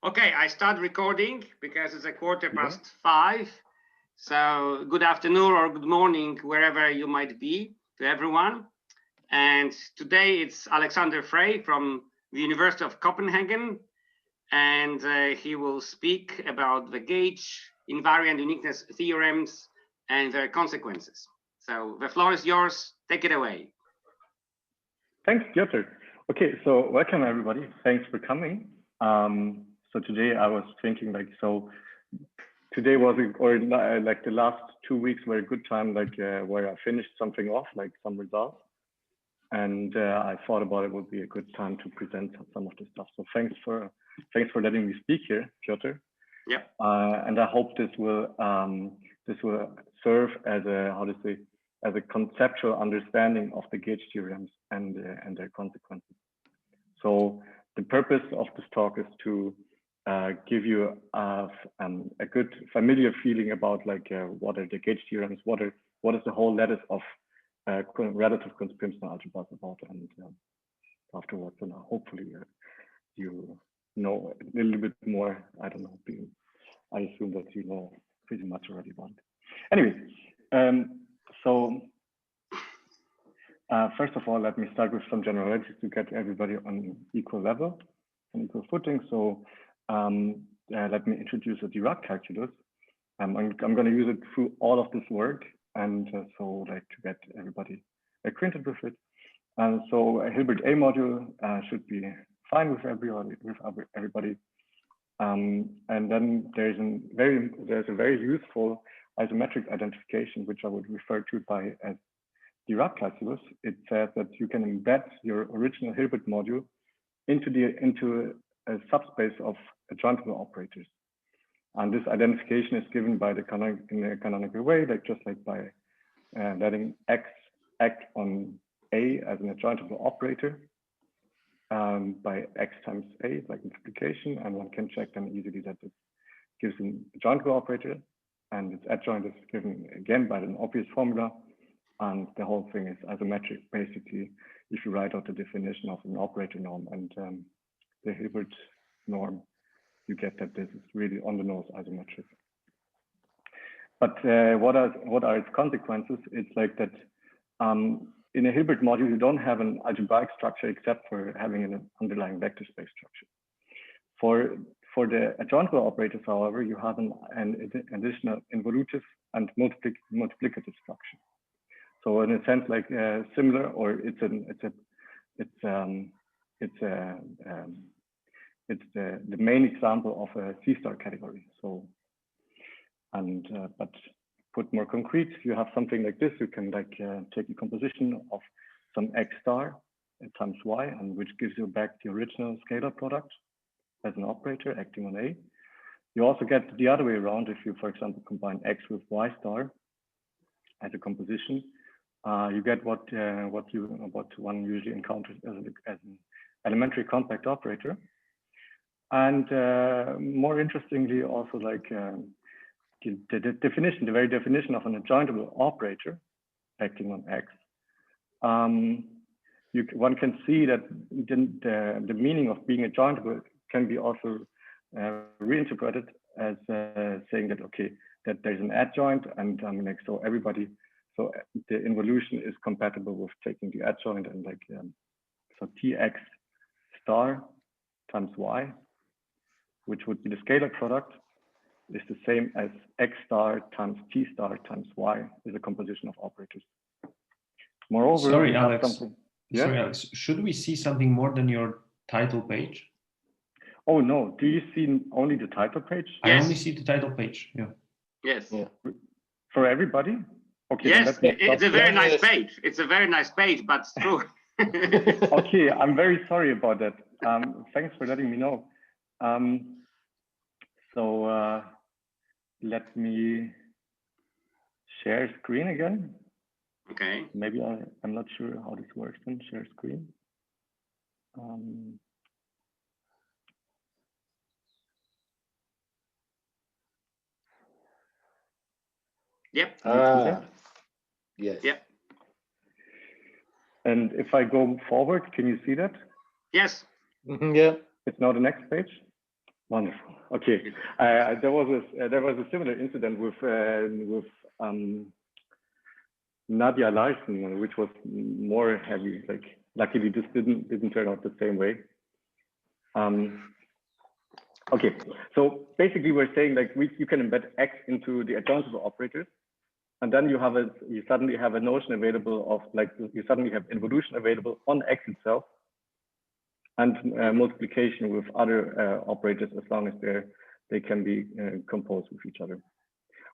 Okay, I start recording because it's 5:15. So good afternoon or good morning, wherever you might be, to everyone. And today it's Alexander FREI from the University of Copenhagen. And he will speak about the Gauge-Invariant uniqueness theorems and their consequences. So the floor is yours. Take it away. Thanks, Piotr. Okay, so welcome everybody. Thanks for coming. So today I was thinking today was like the last 2 weeks were a good time, where I finished something off, like some results. And I thought about it would be a good time to present some of this stuff. So thanks for letting me speak here, Piotr. Yeah. And I hope this will serve as a conceptual understanding of the gauge theorems and their consequences. So the purpose of this talk is to give you a good familiar feeling about what are the gauge theorems, what is the whole lattice of relative Cuntz-Pimsner algebras about, and afterwards, and hopefully you know a little bit more. I don't know. I assume that you know pretty much already about it. Anyway, so first of all, let me start with some generalities to get everybody on equal level, on equal footing. So let me introduce the Dirac calculus. I'm going to use it through all of this work, and to get everybody acquainted with it. And so a Hilbert A module should be fine with everybody. And then there's a very useful isometric identification, which I would refer to as Dirac calculus. It says that you can embed your original Hilbert module into a subspace of adjointable operators. And this identification is given by in a canonical way, just like by letting X act on A as an adjointable operator by X times A, like multiplication, and one can check then easily that it gives an adjointable operator, and its adjoint is given again by an obvious formula, and the whole thing is isometric. Basically, if you write out the definition of an operator norm and the Hilbert norm, you get that this is really on the nose isometric. But what are its consequences? It's like that in a Hilbert module, you don't have an algebraic structure except for having an underlying vector space structure. For the adjointable operators, however, you have an additional involutive and multiplicative structure. So in a sense, similar, or it's the main example of a C-star category. So, but put more concrete, you have something like this. You can take a composition of some X star times Y, and which gives you back the original scalar product as an operator acting on A. You also get the other way around if you, for example, combine X with Y star as a composition. You get what one usually encounters as an elementary compact operator. And more interestingly, also the definition, the very definition of an adjointable operator acting on X, one can see that the meaning of being adjointable can be also reinterpreted as saying that, okay, that there's an adjoint, and so the involution is compatible with taking the adjoint, and so Tx star times Y, which would be the scalar product, is the same as X star times T star times Y is a composition of operators. Moreover, sorry, Alex. Yeah? Sorry, Alex. Should we see something more than your title page? Oh no! Do you see only the title page? Yes. I only see the title page. Yeah. Yes. Yeah. For everybody? Okay. Yes, it's a very nice page. It's a very nice page, but it's true. Okay, I'm very sorry about that. Thanks for letting me know. So let me share screen again. Okay. Maybe I'm not sure how this works then, share screen. Yep. Yes. Yep. And if I go forward, can you see that? Yes. Yeah. It's now the next page. Wonderful. Okay, there was a similar incident with Nadia Larsen, which was more heavy. Like, luckily, this didn't turn out the same way. Okay, so basically, we're saying like you can embed X into the adjointable operators, and then you suddenly have a notion available of like you suddenly have involution available on X itself, and multiplication with other operators as long as they can be composed with each other.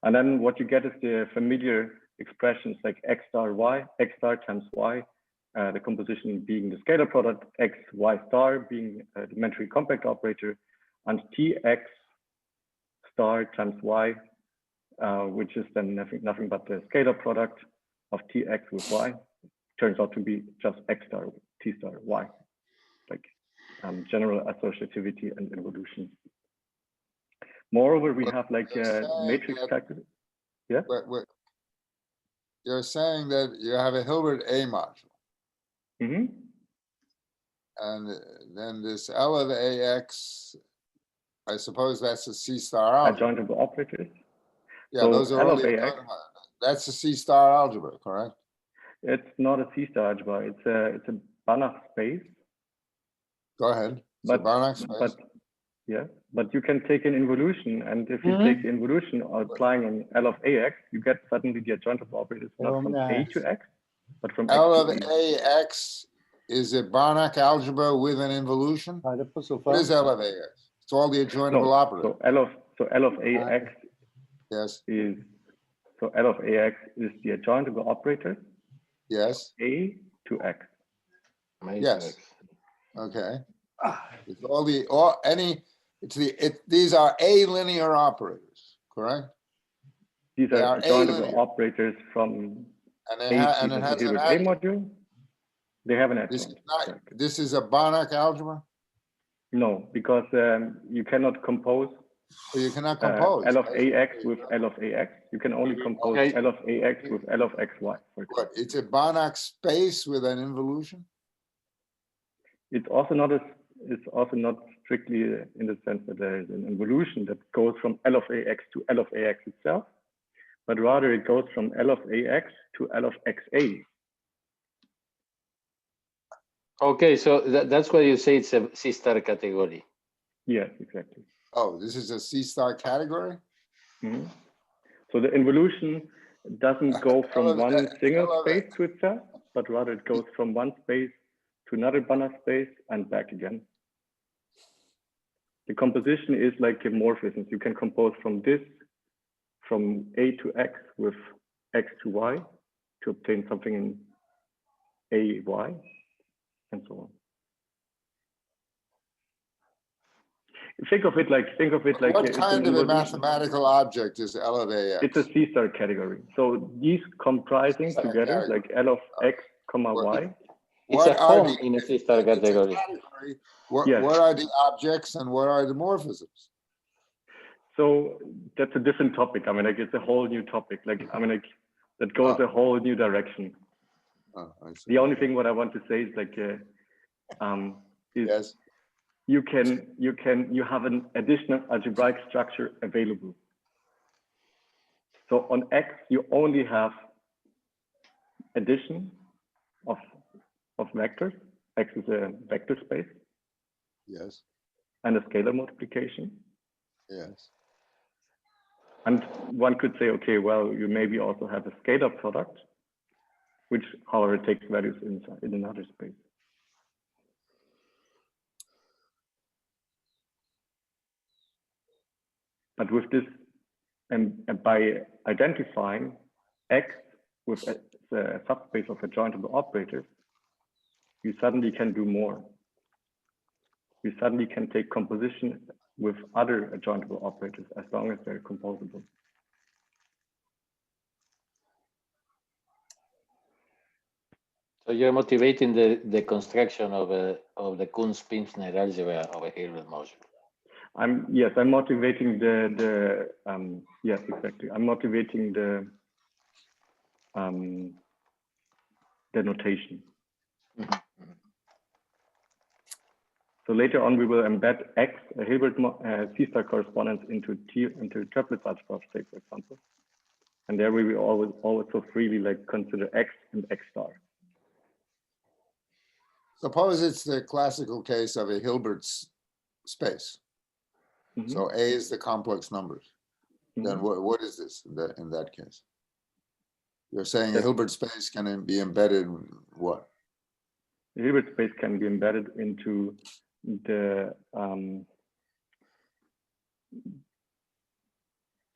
And then what you get is the familiar expressions like X star Y, X star times Y, the composition being the scalar product, X, Y star being the elementary compact operator, and TX star times Y, which is then nothing but the scalar product of TX with Y, turns out to be just X star, T star, Y, like general associativity and involution. Moreover, we have like matrix calculus. Yeah. You're saying that you have a Hilbert A module. Mm-hmm. And then this L of AX, I suppose that's a C star algebra. Adjointable operators. Yeah, so those are L of only, AX. that's a C star algebra, correct? It's not a C star algebra. It's a Banach space. Go ahead. It's But a Banach space. But you can take an involution, and if you take the involution applying on L of AX, you get suddenly the adjointable operators not from A to X, but from L X of to A. AX is a Banach algebra with an involution. What is L of AX? It's all the adjointable operators. So L of AX Yes. is L of AX is the adjointable operator. Yes. A to X. Yes. Okay. It's all the these are A linear operators, correct? These They are are adjointable A-linear. operators from And A it to has the an A adjoint. module. They have an This is adjoint. not. This is a Banach algebra. No, because you cannot compose So you cannot compose. L of AX with L of AX. You can only compose L of AX with L of XY. For example. What? It's a Banach space with an involution. It's also not strictly in the sense that there is an involution that goes from L of AX to L of AX itself, but rather it goes from L of AX to L of XA. Okay, so that's why you say it's a C star category. Yes, exactly. Oh, this is a C star category? Mm-hmm. So the involution doesn't go from one single space to itself, but rather it goes from one space to another Banach space and back again. The composition is like a morphism. You can compose from A to X with X to Y to obtain something in A, Y, and so on. Think of it like what kind of a mathematical object is L of AX? It's a C star category. So these comprising together like L of X, comma Y. It's a form in a C star category. What are the objects and what are the morphisms? So that's a different topic. I mean, like it's a whole new topic. Like I mean, like that goes a whole new direction. Oh, I see. The only thing what I want to say is like, yes. You have an additional algebraic structure available. So on X, you only have addition of vectors. X is a vector space. Yes. And a scalar multiplication. Yes. And one could say, okay, well, you maybe also have a scalar product, which, however, takes values in another space. But with this, and by identifying X with the subspace of adjointable operators, you suddenly can do more. You suddenly can take composition with other adjointable operators as long as they're composable. So you're motivating the construction of the Cuntz-Pimsner algebra of a Hilbert module. I'm motivating yes, exactly. I'm motivating the notation. So later on, we will embed X, a Hilbert C-star correspondence into triplet algebra, say, for example. And there we will always so freely like consider X and X star. Suppose it's the classical case of a Hilbert space. Mm-hmm. So A is the complex numbers. Mm-hmm. Then what is this in that case? You're saying a Hilbert space can be embedded in what? The Hilbert space can be embedded into the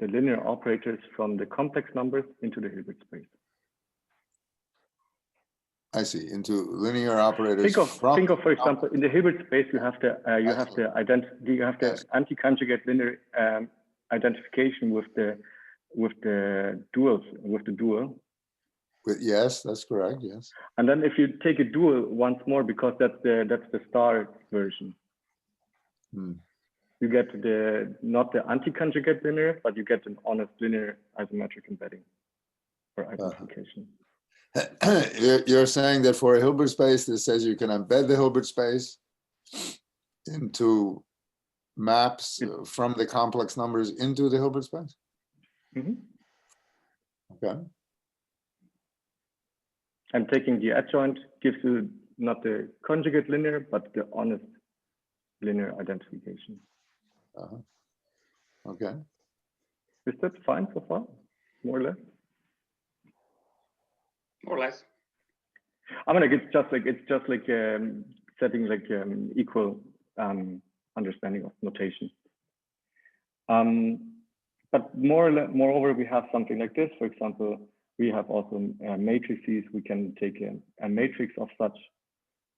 linear operators from the complex numbers into the Hilbert space. I see, into linear operators. Think of, for example, in the Hilbert space, you have the anti-conjugate linear identification with the dual. Yes, that's correct. Yes. And then if you take a dual once more, because that's the star version, you get not the anti-conjugate linear, but you get an honest linear isometric embedding or identification. You're saying that for a Hilbert space, this says you can embed the Hilbert space into maps from the complex numbers into the Hilbert space? Mm-hmm. Okay. And taking the adjoint gives you not the conjugate linear, but the honest linear identification. Okay. Is that fine so far? More or less? More or less. I mean, like it's just like setting like equal understanding of notation. But moreover, we have something like this. For example, we have also matrices. We can take a matrix of such,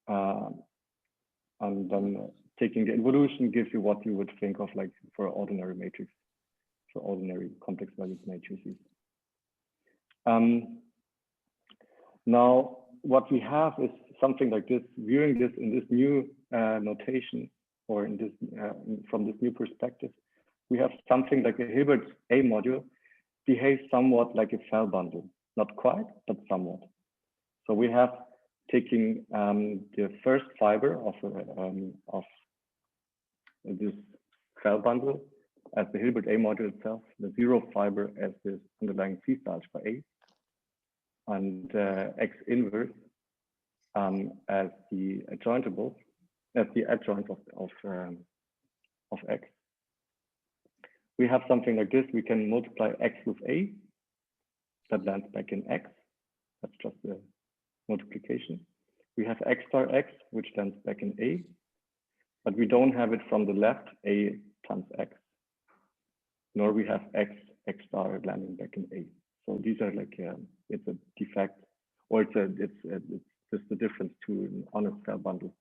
and then taking the involution gives you what you would think of like for ordinary matrix, for ordinary complex valued matrices. Now, what we have is something like this. Viewing this in this new notation, or in this from this new perspective, we have something like a Hilbert A module behaves somewhat like a cell bundle, not quite, but somewhat. So we have taking the first fiber of this cell bundle as the Hilbert A module itself, the zero fiber as the underlying C-star algebra A, and X inverse as the adjointables, as the adjoint of X. We have something like this. We can multiply X with A. That lands back in X. That's just the multiplication. We have X star X, which lands back in A. But we don't have it from the left, A times X. Nor we have X star landing back in A. So these are like, it's a defect, or it's just the difference to an honest cell bundle.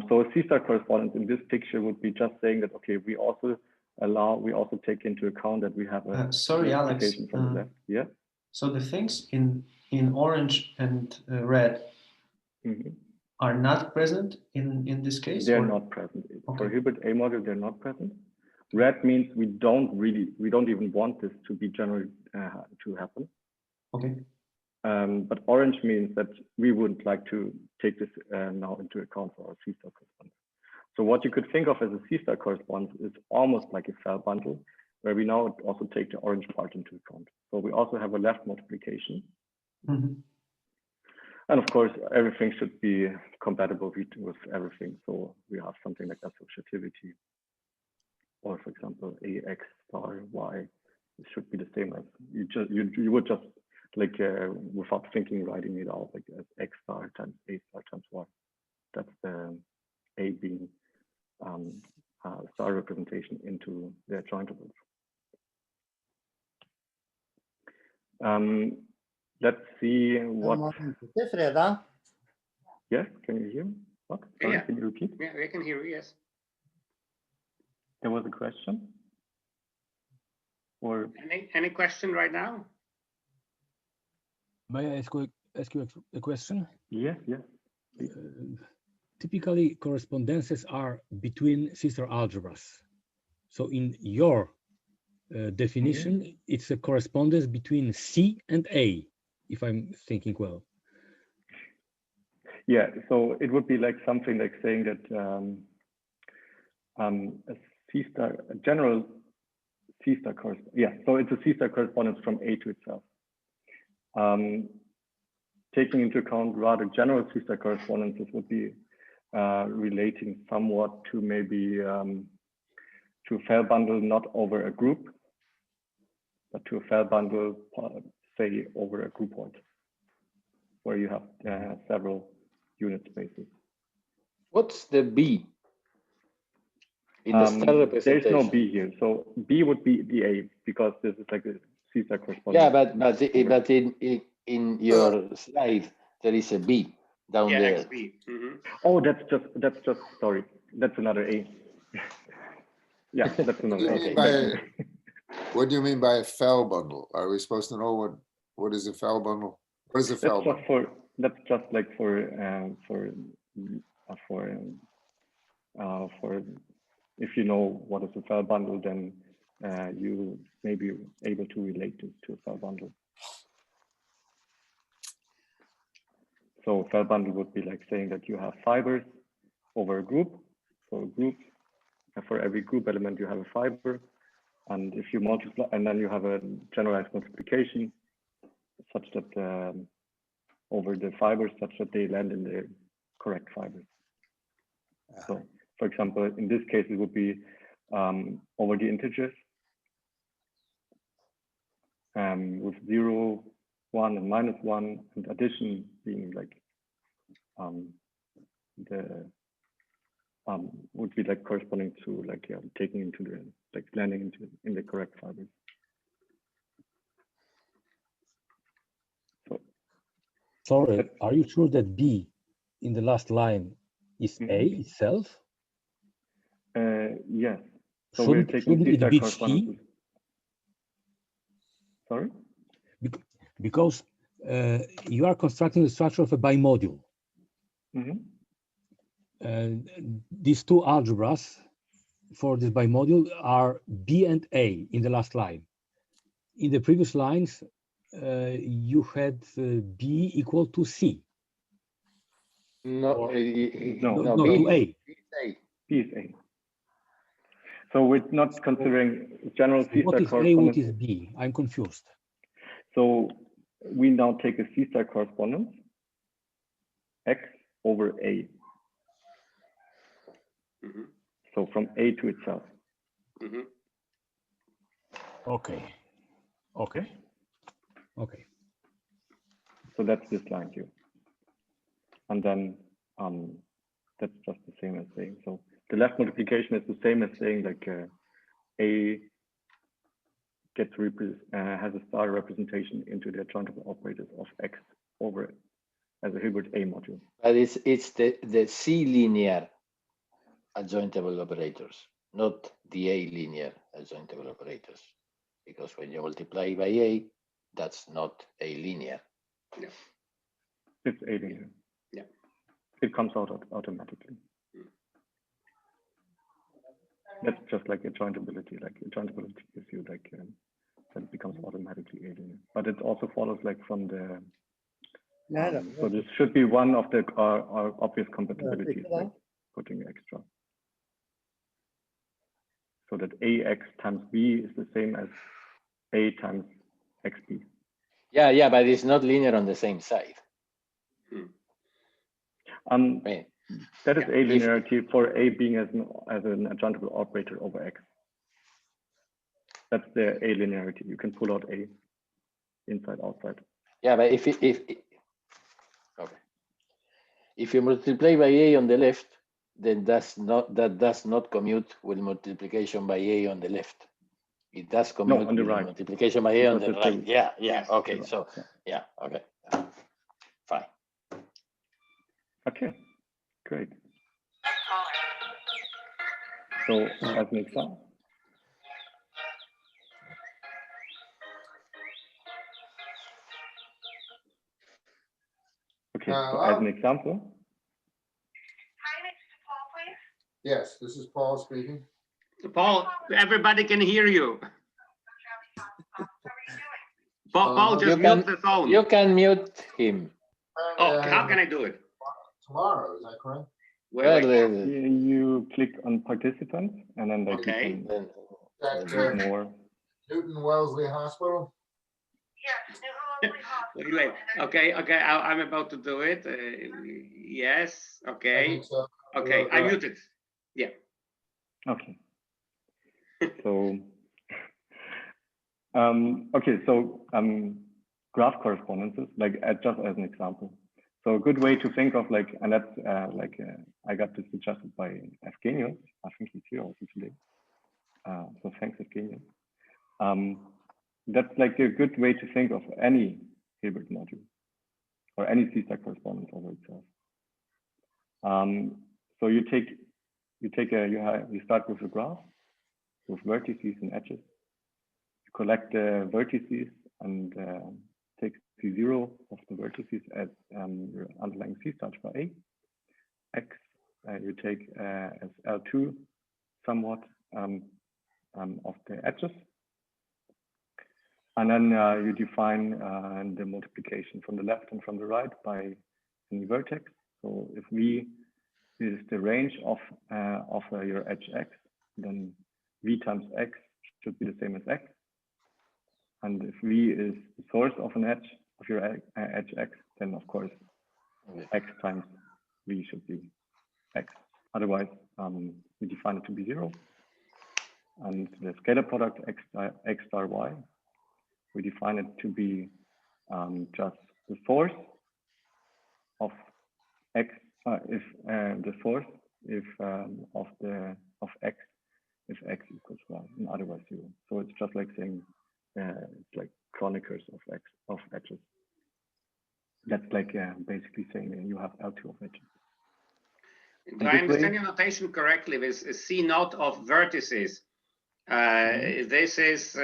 So a C-star correspondence in this picture would be just saying that, okay, we also take into account that we have a sorry, Alex. From the left. Yeah. So the things in orange and red are not present in this case? They're not present. Okay. For Hilbert A model, they're not present. Red means we don't even want this to be generally to happen. Okay. But orange means that we wouldn't like to take this now into account for our C-star correspondence. So what you could think of as a C-star correspondence is almost like a cell bundle, where we now also take the orange part into account. So we also have a left multiplication. And of course, everything should be compatible with everything. So we have something like associativity. Or for example, AX star Y, it should be the same as you would just like without thinking writing it out like as X star times A star times Y. That's the A being star representation into the adjointables. Let's see what. Yes, can you hear me? What? Sorry, Yeah. Can you repeat? Yeah, I can hear you. Yes. There was a question? Or any question right now? May I ask you a question? Yes. Typically, correspondences are between C-star algebras. So in your definition, it's a correspondence between C and A, if I'm thinking well. Yeah, so it would be like something like saying that a C star, a general C star correspondence. Yeah, so it's a C star correspondence from A to itself. Taking into account rather general C star correspondences would be relating somewhat to maybe to a file bundle not over a group, but to a file bundle, say, over a groupoid, where you have several unit spaces. What's the B in the star representation? There's no B here, so B would be the A because this is like a C star correspondence. Yeah, but in your slide there is a B down there. XB. Oh, that's just sorry, that's another A. Yeah, that's another A. What do you mean by a file bundle? Are we supposed to know what is a file bundle? What is a file bundle? That's just like for if you know what is a file bundle, then you may be able to relate this to a file bundle. So file bundle would be like saying that you have fibers over a group. So a group, for every group element, you have a fiber. And if you multiply, and then you have a generalized multiplication such that over the fibers, such that they land in the correct fibers. So, for example, in this case, it would be over the integers with 0, 1, and -1, and addition being like would be like corresponding to like taking into the like landing in the correct fibers. So, sorry, are you sure that B in the last line is A itself? Yes. So we're taking it be C? Sorry? Because you are constructing the structure of a bimodule. These two algebras for this bimodule are B and A in the last line. In the previous lines, you had B equal to C. No, to A. B is A. So we're not considering general C star correspondence. What is A, what is B? I'm confused. So we now take a C star correspondence, X over A. So from A to itself. Okay. So that's this line here. And then that's just the same as saying, so the left multiplication is the same as saying like A gets has a star representation into the adjointable operators of X over it as a Hilbert A module. But it's the C linear adjointable operators, not the A linear adjointable operators. Because when you multiply by A, that's not A linear. Yeah. It's A linear. Yeah. It comes out automatically. That's just like adjointability. Like adjointability gives you like that becomes automatically A linear. But it also follows like from the. So this should be one of the our obvious compatibilities, like putting extra. So that AX times B is the same as A times XB. Yeah, but it's not linear on the same side. That is A linearity for A being as an adjointable operator over X. That's the A linearity. You can pull out A inside, outside. Yeah, but if you multiply by A on the left, then that does not commute with multiplication by A on the left. It does commute on the with right. multiplication by A on the right. Yeah. Okay. Right. So yeah. Okay. Fine. Okay. Great. So as an example. Okay. So as an example. Hi, Mr. Paul, please. Yes, this is Paul speaking. Paul, everybody can hear you. How are you doing? Paul, just mute the phone. You can mute him. Oh, how can I do it? tomorrow, is that correct? Well, You click on participants, and then like Okay. you Then, That, can do more. Newton Wellesley Hospital? Yes, Newton Wellesley Hospital. wait. Okay, I'm about to do it. Yes. I Okay. think so. Okay. I muted. Yeah. Okay. So, okay, so graph correspondences, like just as an example. So a good way to think of like, and that's I got this suggested by Evgenius. I think he's here also today. So thanks, Evgenius. That's like a good way to think of any Hilbert module or any C-star correspondence over itself. So you start with a graph with vertices and edges. You collect the vertices and take C0 of the vertices as your underlying C-star by A. X you take as L2 somewhat of the edges. And then you define the multiplication from the left and from the right by any vertex. So if V is the range of your edge X, then V times X should be the same as X. And if V is the source of an edge of your edge X, then of course X times V should be X. Otherwise, we define it to be 0. And the scalar product X star Y, we define it to be just the source of X if the source if of X if X equals 1, and otherwise 0. So it's just like saying it's like chronicles of edges. That's like basically saying you have L2 of edges. Do I understand your notation correctly? With C naught of vertices, this is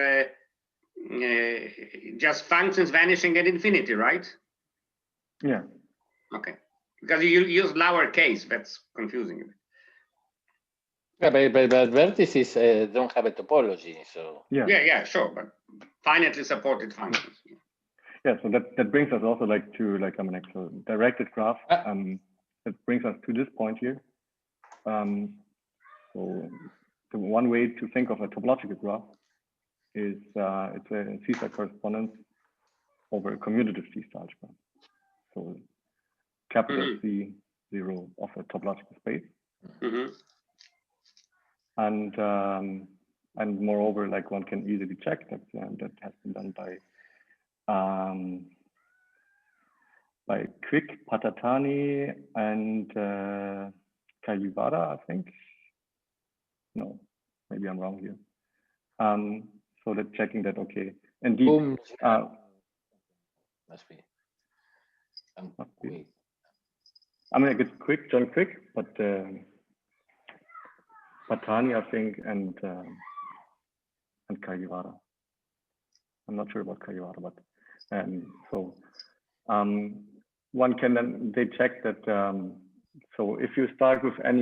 just functions vanishing at infinity, right? Yeah. Okay. Because you use lowercase, that's confusing. yeah, but vertices don't have a topology, so. Yeah, sure, but finitely supported functions. Yeah, so that brings us also like to like so directed graph. It brings us to this point here. So the one way to think of a topological graph is it's a C-star correspondence over a commutative C-star algebra. So capital C0 of a topological space. And moreover, like one can easily check that that has been done by Quick, Patatani, and Kayubara, I think. No, maybe I'm wrong here. So that checking that, okay, indeed. Must be. I mean, I guess Quick, John Quick, but Patani, I think, and Kayubara. I'm not sure about Kayubara, but so one can then they check that. So if you start with A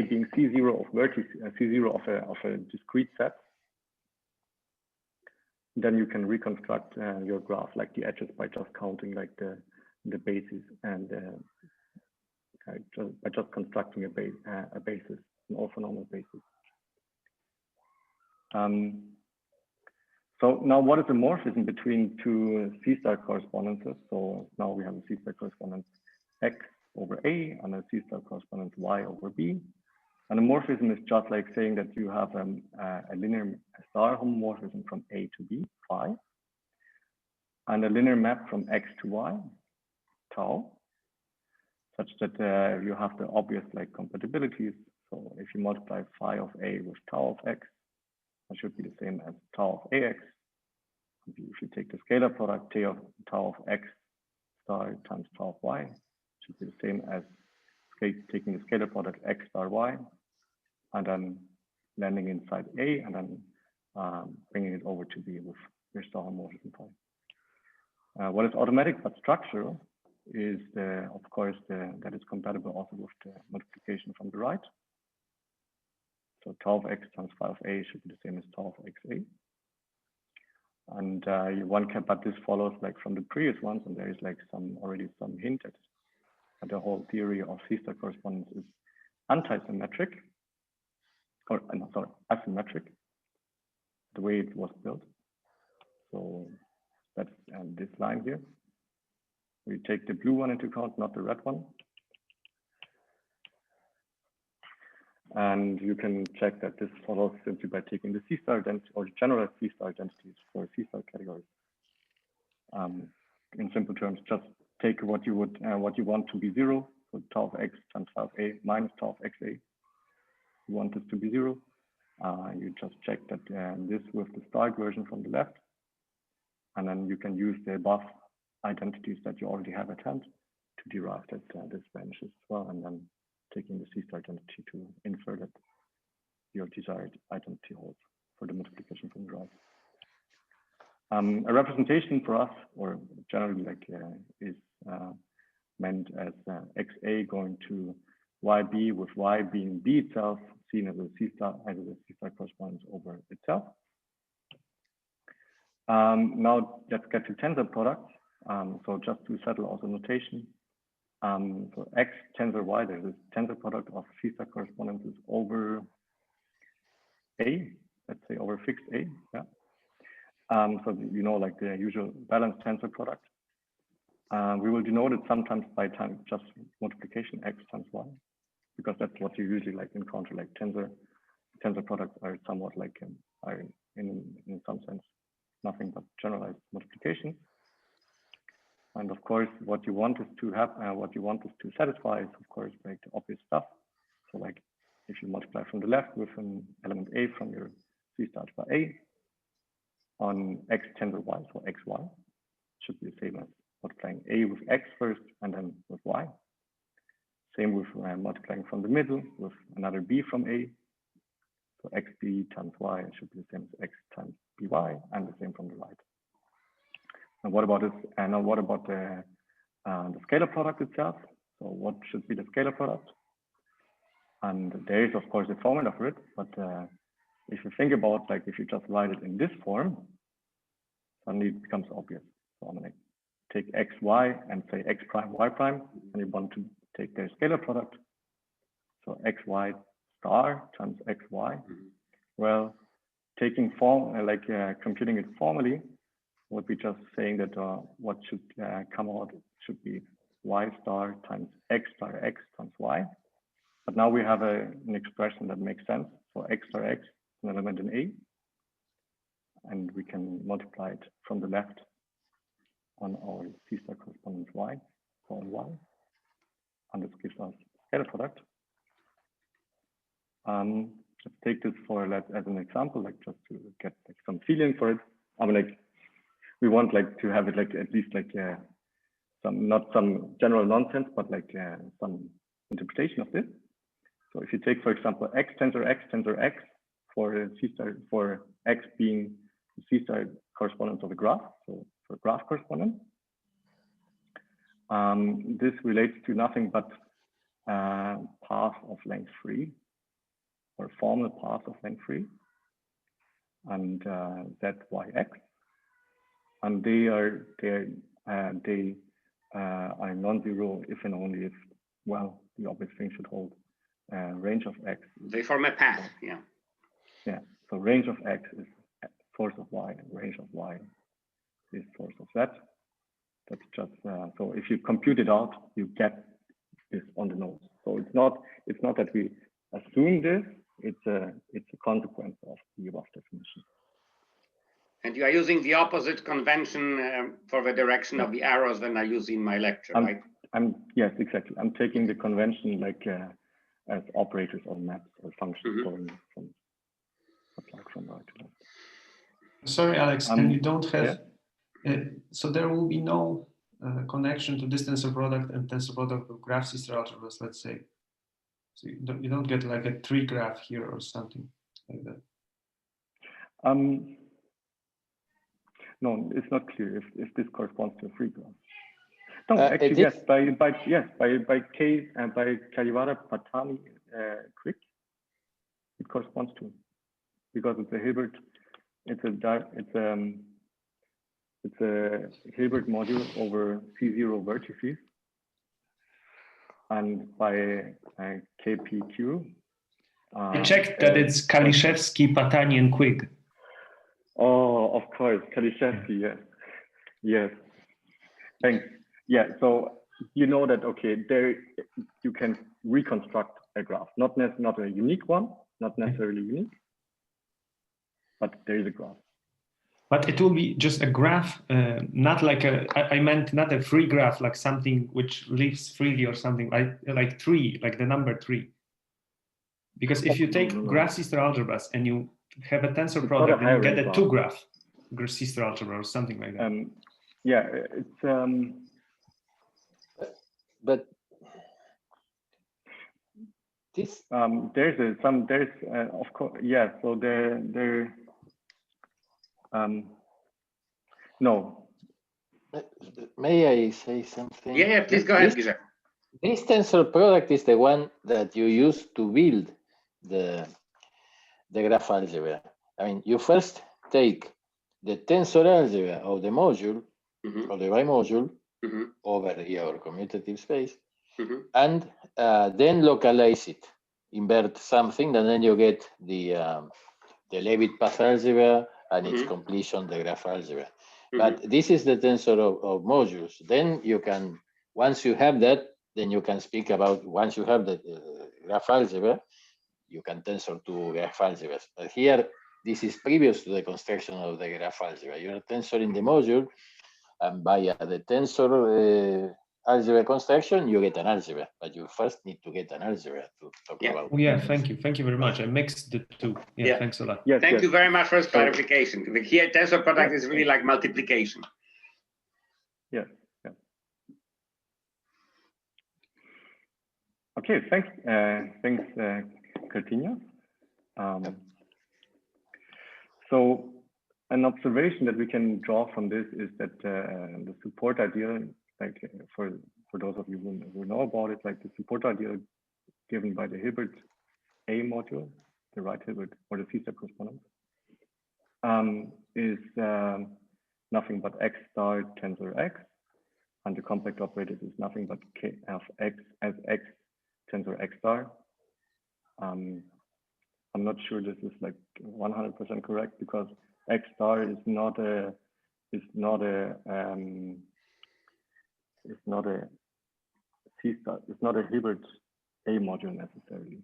being C0 of vertex, C0 of a discrete set, then you can reconstruct your graph like the edges by just counting like the bases and by just constructing a basis, an orthonormal basis. So now what is the morphism between two C-star correspondences? So now we have a C-star correspondence X over A and a C-star correspondence Y over B. And the morphism is just like saying that you have a linear star homomorphism from A to B, phi, and a linear map from X to Y, tau, such that you have the obvious like compatibilities. So if you multiply phi of A with tau of X, that should be the same as tau of AX. If you take the scalar product tau of X star times tau of Y, it should be the same as taking the scalar product X star Y, and then landing inside A, and then bringing it over to B with your star homomorphism phi. What is automatic but structural is, of course, that it's compatible also with the multiplication from the right. So tau of X times phi of A should be the same as tau of XA. And but this follows like from the previous ones, and there is like already some hint at the whole theory of C-star correspondence is anti-symmetric, or no, sorry, asymmetric, the way it was built. So that's this line here. We take the blue one into account, not the red one. And you can check that this follows simply by taking the C-star identity or the general C-star identities for C-star categories. In simple terms, just take what you want to be 0, so tau of x times tau of a minus tau of xa. You want this to be 0. You just check that this with the star version from the left, and then you can use the above identities that you already have at hand to derive that this vanishes as well, and then taking the C-star identity to infer that your desired identity holds for the multiplication from the right. A representation for us, or generally like is meant as xa going to yb, with y being b itself, seen as a C-star correspondence over itself. Now let's get to tensor products. So just to settle also notation. So x tensor y, there's this tensor product of C-star correspondences over a, let's say over fixed a, yeah. So you know, like the usual balanced tensor product. We will denote it sometimes by just multiplication x times y, because that's what you usually like encounter. Like tensor products are somewhat like are in some sense nothing but generalized multiplication. And of course, what you want is to have, what you want is to satisfy is of course like the obvious stuff. So like if you multiply from the left with an element a from your C-star by a on x tensor y, so xy should be the same as multiplying a with x first and then with y. Same with multiplying from the middle with another b from a. So xb times y should be the same as x times by, and the same from the right. And what about this? And now what about the scalar product itself? So what should be the scalar product? And there is of course a formula for it, but if you think about like if you just write it in this form, suddenly it becomes obvious. So I'm going to take xy and say x prime y prime, and you want to take their scalar product. So xy star times xy. Well, taking form computing it formally would be just saying that what should come out should be y star times x star x times y. But now we have an expression that makes sense. So x star x is an element in A, and we can multiply it from the left on our C-star correspondence y, so on y, and this gives us scalar product. Let's take this as an example, like just to get like some feeling for it. I mean, like we want like to have it like at least like not some general nonsense, but like some interpretation of this. So if you take, for example, x tensor x for C-star, for x being the C-star correspondence of a graph, so for graph correspondence, this relates to nothing but path of length 3, or formal path of length 3, and zyx, and they are non-zero if and only if, well, the obvious thing should hold. Range of x. They form a path, yeah. Yeah, so range of x is source of y, and range of y is source of z. That's just, so if you compute it out, you get this on the nose. So it's not that we assume this, it's a consequence of the above definition. And you are using the opposite convention for the direction of the arrows than I use in my lecture, right? Yes, exactly. I'm taking the convention like as operators or maps or functions going from right to left. Sorry, Alex, and you don't have, so there will be no connection to this tensor product and tensor product of graph C-star algebras, let's say. So you don't get like a tree graph here or something like that. No, it's not clear if this corresponds to a free graph. No, actually, yes, by Kariwara-Patani Crick, it corresponds to, because it's a Hilbert, it's a It's a Hilbert module over C0 vertices, and by KPQ. I checked that it's Kaliszewski, Patani, and Quigg. Oh, of course, Kaliszewski, yes. Yes, thanks. Yeah, so you know that, okay, there you can reconstruct a graph, not a unique one, not necessarily unique, but there is a graph. But it will be just a graph, not like I meant not a free graph, like something which lives freely or something, like three, like the number 3. Because if you take graph sister algebras and you have a tensor product, then you get a 2-graph sister algebra or something like that. Yeah, it's but this there's of course, yeah, so there no. May I say something? Yeah, please go ahead, Giselle. This tensor product is the one that you use to build the graph algebra. I mean, you first take the tensor algebra of the module or the bimodule over your commutative space, and then localize it, invert something, and then you get the Leavitt path algebra and its completion, the graph algebra. But this is the tensor of modules. Then you can, once you have that, then you can speak about, once you have the graph algebra, you can tensor to graph algebras. But here, this is previous to the construction of the graph algebra. You're tensoring the module, and via the tensor algebra construction, you get an algebra. But you first need to get an algebra to talk about. Oh, yeah, thank you. Thank you very much. I mixed the two. Yeah, thanks a lot. Yes, Thank you very much for this clarification. Here, tensor product is really like multiplication. Yes. Yeah. Okay, thanks. Thanks, Coutinho. So an observation that we can draw from this is that the support idea, like for those of you who know about it, like the support idea given by the Hilbert A module, the right Hilbert or the C-star correspondence, is nothing but x star tensor x, and the compact operator is nothing but k of x as x tensor x star. I'm not sure this is like 100% correct, because x star is not a C-star, it's not a Hilbert A module necessarily.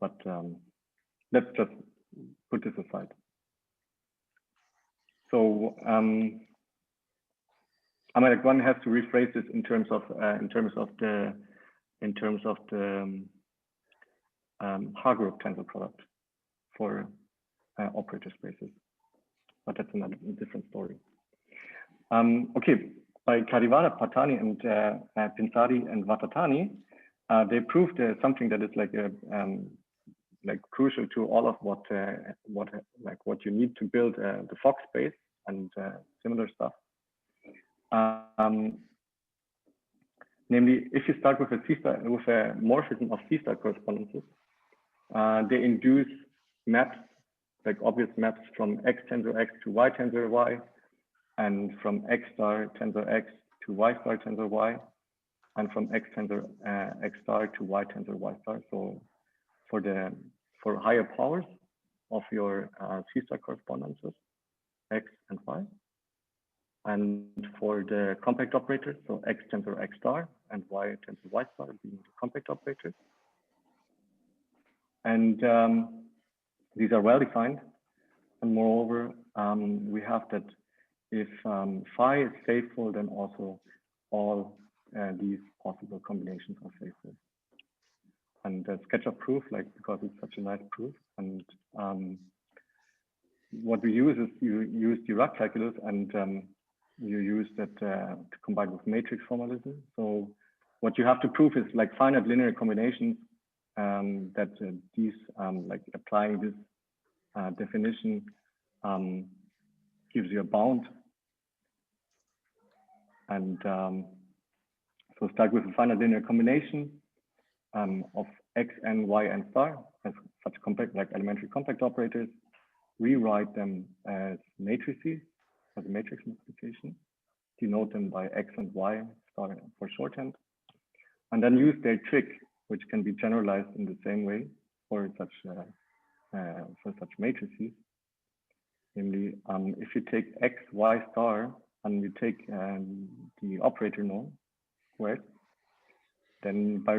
But let's just put this aside. So I mean, like, one has to rephrase this in terms of the Hague tensor product for operator spaces, but that's another different story. Okay, by Kadivara, Patani, and Pinsari and Vatatani, they proved something that is like crucial to all of what you need to build the Fock space and similar stuff. Namely, if you start with a morphism of C-star correspondences, they induce maps, like obvious maps from X tensor X to Y tensor Y, and from X star tensor X to Y star tensor Y, and from X tensor X star to Y tensor Y star. So for higher powers of your C-star correspondences, X and Y, and for the compact operators, so X tensor X star and Y tensor Y star being the compact operators. And these are well defined. And moreover, we have that if phi is faithful, then also all these possible combinations are faithful. And the SketchUp proof, like, because it's such a nice proof, and what we use is you use Dirac calculus, and you use that to combine with matrix formalism. So what you have to prove is like finite linear combinations that these like applying this definition gives you a bound. And so start with a finite linear combination of X and Y and star as such compact, like elementary compact operators, rewrite them as matrices, as a matrix multiplication, denote them by X and Y star for shorthand, and then use their trick, which can be generalized in the same way for such matrices. Namely, if you take X, Y star, and you take the operator norm squared, then by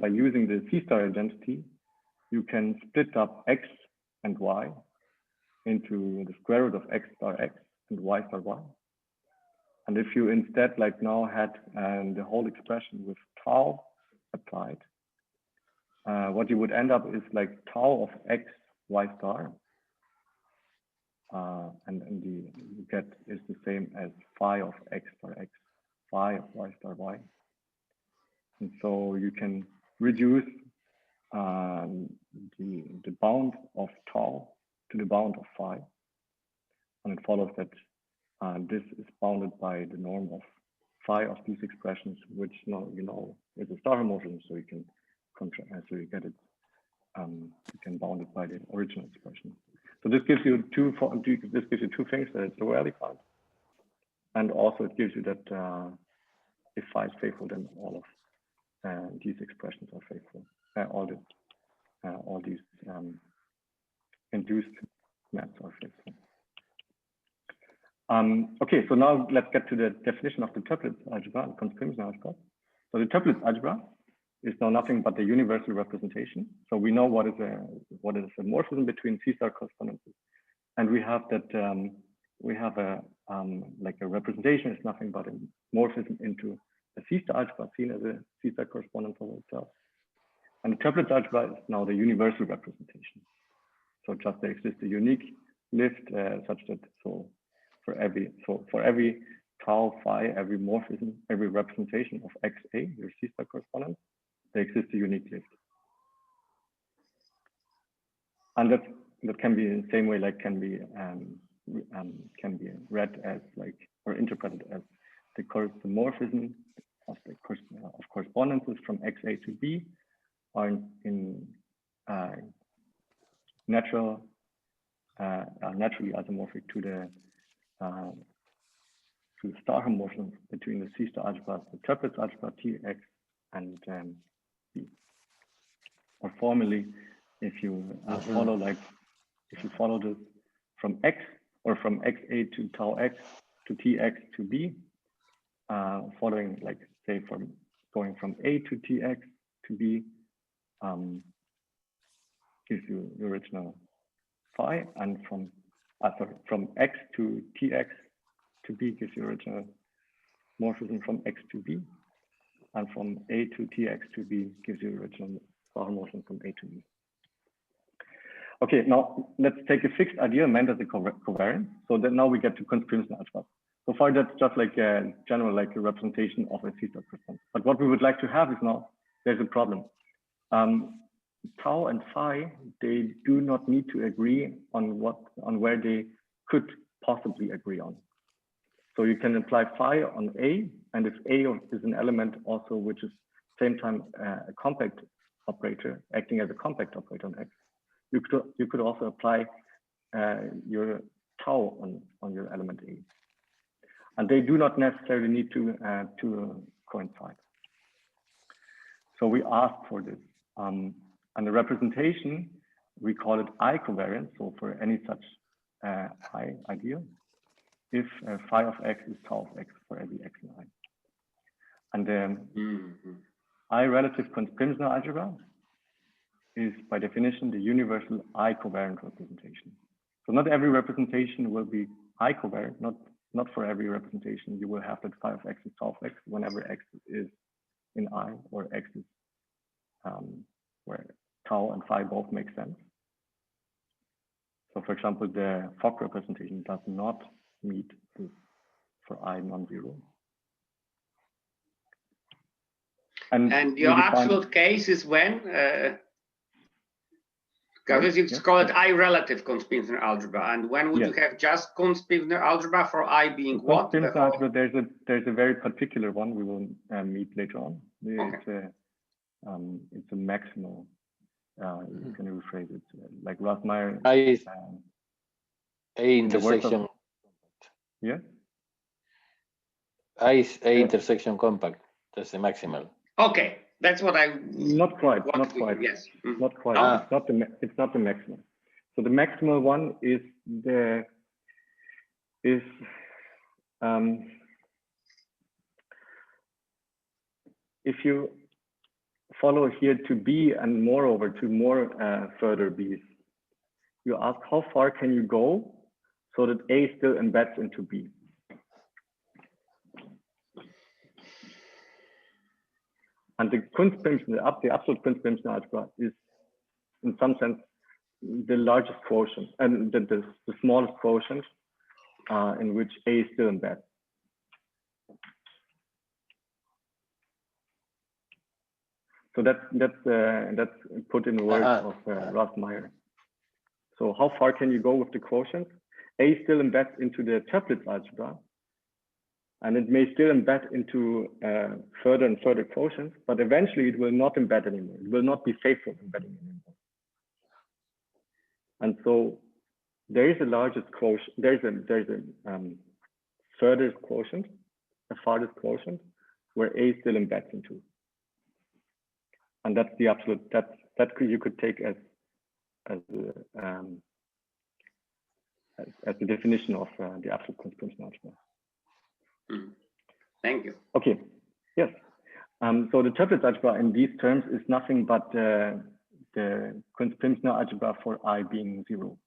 using the C star identity, you can split up X and Y into the square root of X star X and Y star Y. And if you instead like now had the whole expression with tau applied, what you would end up is like tau of X Y star, and you get is the same as phi of X star X, phi of Y star Y. And so you can reduce the bound of tau to the bound of phi, and it follows that this is bounded by the norm of phi of these expressions, which is a star homomorphism, so you can so you get it, you can bound it by the original expression. So this gives you two things, that it's well defined, and also it gives you that if phi is faithful, then all of these expressions are faithful. All these induced maps are faithful. Okay, so now let's get to the definition of the triplet algebra and Cuntz-Pimsner algebra. So the triplet algebra is now nothing but a universal representation. So we know what is a morphism between C star correspondences, and we have that we have like a representation is nothing but a morphism into a C star algebra seen as a C star correspondence of itself. And the triplet algebra is now the universal representation. So just there exists a unique list such that for every tau phi, every morphism, every representation of XA, your C star correspondence, there exists a unique list. And that can be in the same way, like can be read as like, or interpreted as the morphism of correspondences from XA to B are in naturally isomorphic to the star homomorphism between the C star algebra, the triplet algebra TX and B. Or formally, if you follow this from X or from XA to tau X to TX to B, following like say from going from A to TX to B, gives you the original phi, and from X to TX to B gives you original morphism from X to B, and from A to TX to B gives you original star homomorphism from A to B. Okay, now let's take a fixed idea meant as a covariance. So that now we get to Cuntz-Pimsner algebra. So far that's just like a general like a representation of a C star correspondence. But what we would like to have is now there's a problem. Tau and phi, they do not need to agree on where they could possibly agree on. So you can apply phi on A, and if A is an element also which is same time a compact operator, acting as a compact operator on X, you could also apply your tau on your element A, and they do not necessarily need to coincide. So we ask for this. And the representation, we call it I covariance. So for any such I idea, if phi of X is tau of X for every X in I. And I relative Cuntz-Pimsner algebra is by definition the universal I covariant representation. So not every representation will be I covariant, not for every representation you will have that phi of X is tau of X whenever X is in I, or X is where tau and phi both make sense. So for example, the Fock representation does not meet this for I non-zero. And your absolute case is when? Because you call it I relative Cuntz-Pimsner algebra, and when would you have just Cuntz-Pimsner algebra for I being what? Cuntz-Pimsner algebra, there's a very particular one we will meet later on. It's a maximal. You can rephrase it like Rothmeyer. A intersection. Yeah. A intersection compact. That's the maximal. Okay, that's what I. Not quite. Not quite. Yes. Not quite. Ah. It's not the maximal. So the maximal one is if you follow here to B and moreover to more further B's, you ask how far can you go so that A still embeds into B. And the Cuntz-Pimsner, the absolute Cuntz-Pimsner algebra is in some sense the largest quotient and the smallest quotient in which A is still embedded. So that's put in words of Ralph Meyer. So how far can you go with the quotient? A still embeds into the triplets algebra, and it may still embed into further and further quotients, but eventually it will not embed anymore. It will not be faithful embedding anymore. And so there is a largest quotient. There's a furthest quotient, a farthest quotient, where A still embeds into. And that's the absolute. That you could take as the definition of the absolute Cuntz-Pimsner algebra. Thank you. Okay. Yes. So the triplets algebra in these terms is nothing but the Cuntz-Pimsner algebra for I being 0.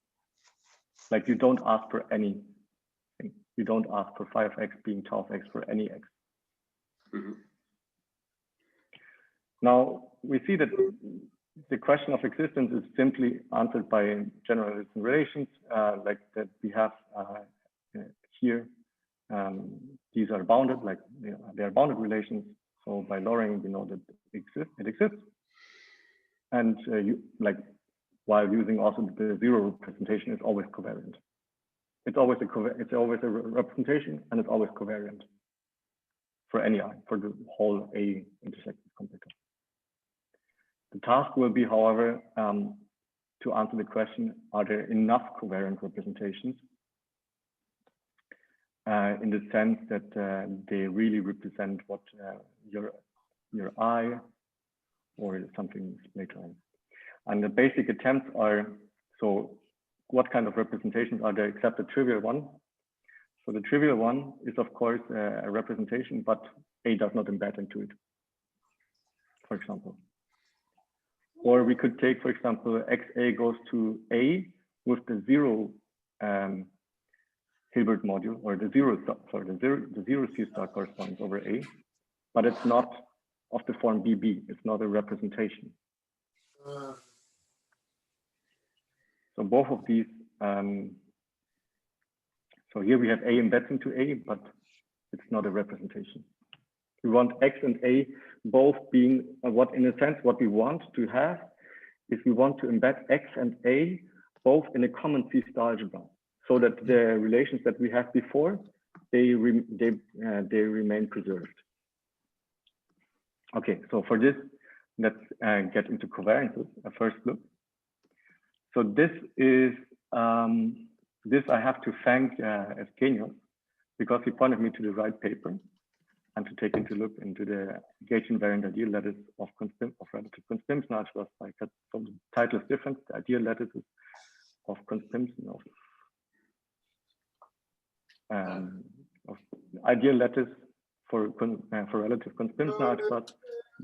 Like you don't ask for anything. You don't ask for phi of x being tau of x for any x. Now we see that the question of existence is simply answered by general relations, like that we have here. These are bounded, like they are bounded relations. So by lowering, we know that it exists. And while using also the 0 representation, is always covariant. It's always a representation, and it's always covariant for any I, for the whole A intersecting complex. The task will be, however, to answer the question: are there enough covariant representations in the sense that they really represent what your I or something later on? And the basic attempts are, so what kind of representations are there except the trivial one? So the trivial one is of course a representation, but A does not embed into it, for example. Or we could take, for example, XA goes to A with the 0 Hilbert module, or the 0 C star corresponds over A, but it's not of the form BB. It's not a representation. So both of these, so here we have A embeds into A, but it's not a representation. We want X and A both being what, in a sense, what we want to have is we want to embed X and A both in a common C star algebra, so that the relations that we had before, they remain preserved. Okay, so for this, let's get into covariances, a first look. So this is, this I have to thank Evgenios, because he pointed me to the right paper and to take into look into the Gauge-Invariant ideal lattice of relative Cuntz-Pimsner algebras. So the title is different, the ideal lattices of Cuntz-Pimsner, of ideal lattice for relative Cuntz-Pimsner algebras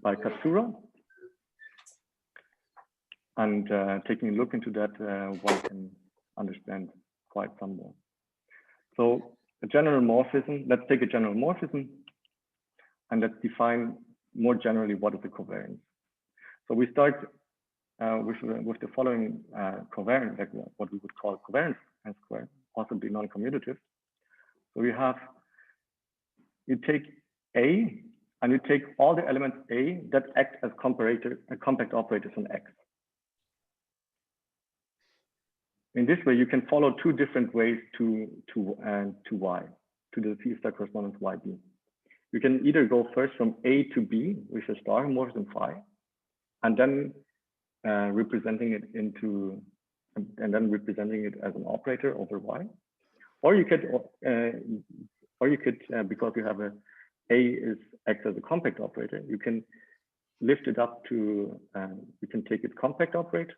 by Katsura. And taking a look into that, one can understand quite some more. So a general morphism, let's take a general morphism and let's define more generally what is a covariance. So we start with the following covariant, like what we would call covariance n squared, possibly non-commutative. So we have, you take A and you take all the elements A that act as compact operators on X. In this way, you can follow two different ways to Y, to the C star correspondence YB. You can either go first from A to B with a star morphism phi, and then representing it into and then representing it as an operator over Y. Or you could, because you have A is acts as a compact operator, you can lift it up to, you can take its compact operator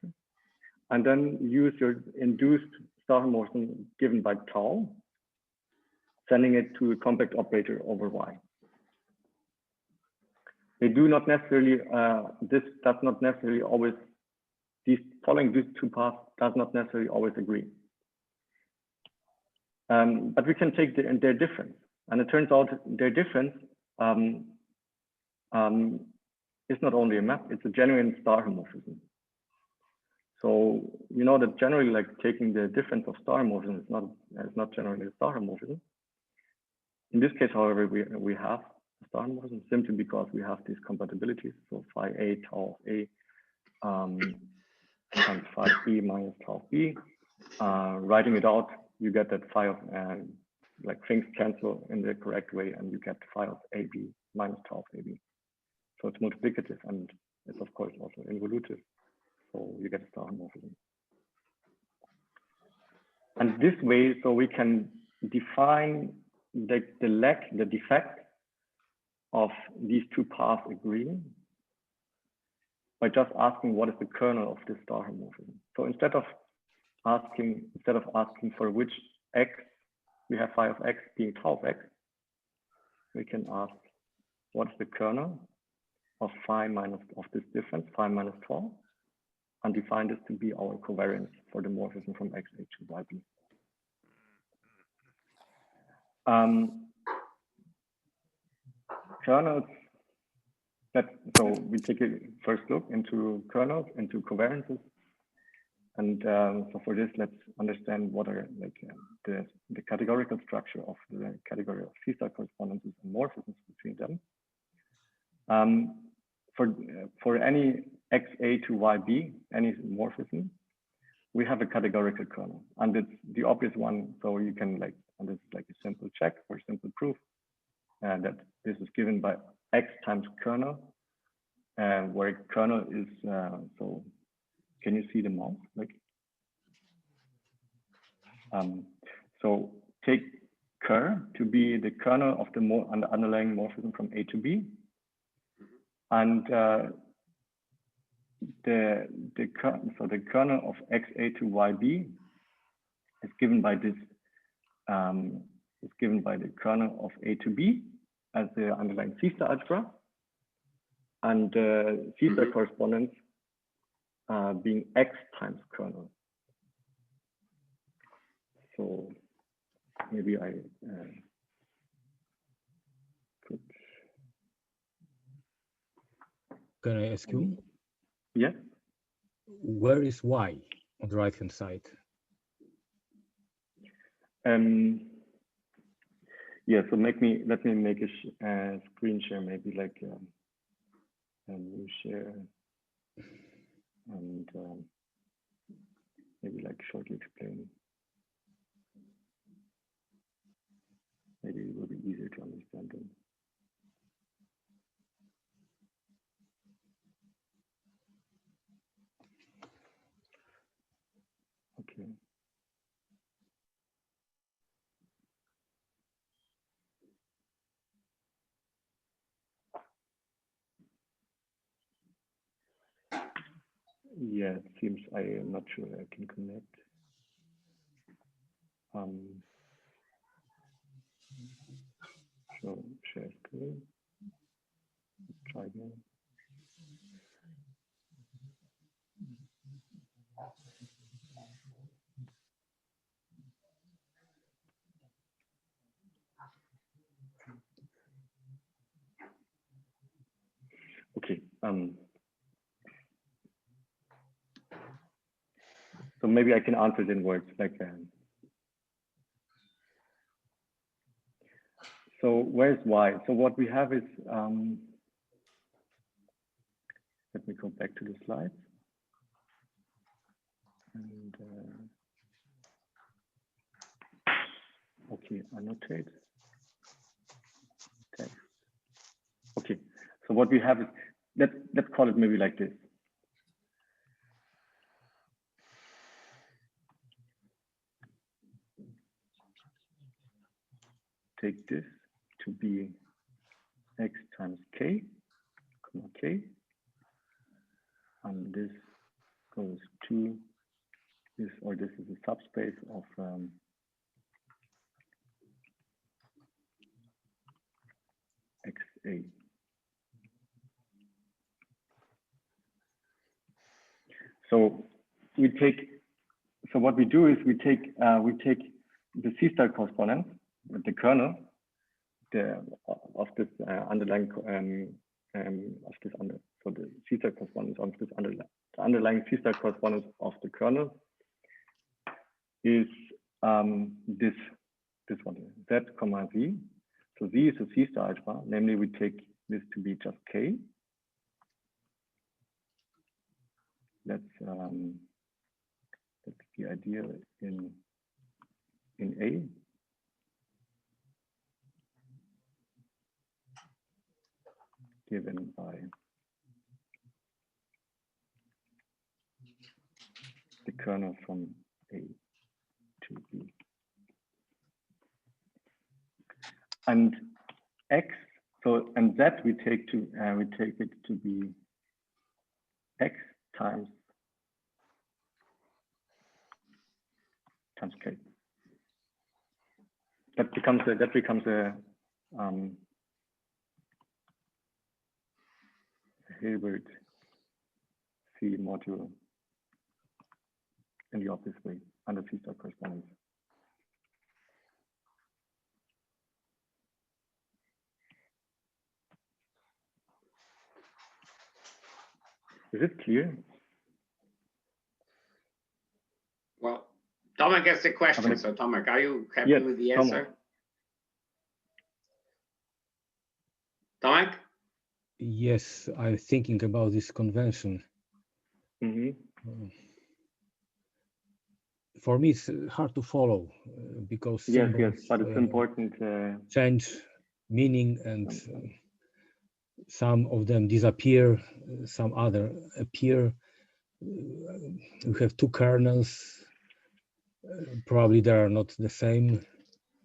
and then use your induced star homomorphism given by tau, sending it to a compact operator over Y. They do not necessarily, this does not necessarily always, following these two paths does not necessarily always agree. But we can take their difference. And it turns out their difference is not only a map, it's a genuine star homomorphism. So you know that generally, like taking the difference of star homomorphism is not generally a star homomorphism. In this case, however, we have a star homomorphism simply because we have these compatibilities. So phi A tau A times phi B minus tau B. Writing it out, you get that phi of like things cancel in the correct way, and you get phi of AB minus tau of AB. So it's multiplicative, and it's of course also involutive. So you get a star homomorphism. And this way, so we can define the defect of these two paths agreeing by just asking what is the kernel of this star homomorphism. So instead of asking for which x we have phi of x being tau of x, we can ask what is the kernel of phi minus of this difference, phi minus tau, and define this to be our covariance for the morphism from XA to YB. Kernels, so we take a first look into kernels, into covariances. And so for this, let's understand what are like the categorical structure of the category of C-star correspondences and morphisms between them. For any XA to YB, any morphism, we have a categorical kernel, and it's the obvious one. So you can like, and it's like a simple check or simple proof that this is given by X times kernel, where kernel is, so can you see the mouse? Like, so take ker to be the kernel of the underlying morphism from A to B, and the kernel of XA to YB is given by this, is given by the kernel of A to B as the underlying C-star algebra, and C-star correspondence being X times kernel. So maybe I could. Can I ask you? Yeah. Where is Y on the right-hand side? Yeah. So let me make a screen share, maybe like a new share, and maybe like shortly explain. Maybe it will be easier to understand them. Okay. Yeah, it seems I am not sure I can connect. So share screen. Try again. Okay. So maybe I can answer it in words like. So where's Y? So what we have is, let me go back to the slides. And okay, annotate. Okay. Okay. So what we have is, let's call it maybe like this. take this to be x times k, comma k, and this goes to this, or this is a subspace of xa. So we take. So what we do is we take the C-star correspondence with the kernel of this underlying so the C-star correspondence of this underlying C-star correspondence of the kernel is this one here, Z comma Z. So Z is a C-star algebra. Namely, we take this to be just K. That's the idea in A. Given by the kernel from A to B. And X, so and Z we take it to be X times K. That becomes a Hilbert C module in the obvious way under C-star correspondence. Is it clear? Well, Tomek gets the question. So Tomek, are you happy with the answer? Tomek? Yes, I'm thinking about this convention. For me, it's hard to follow because yes, but it's important. Change meaning, and some of them disappear, some other appear. We have two kernels. Probably they are not the same.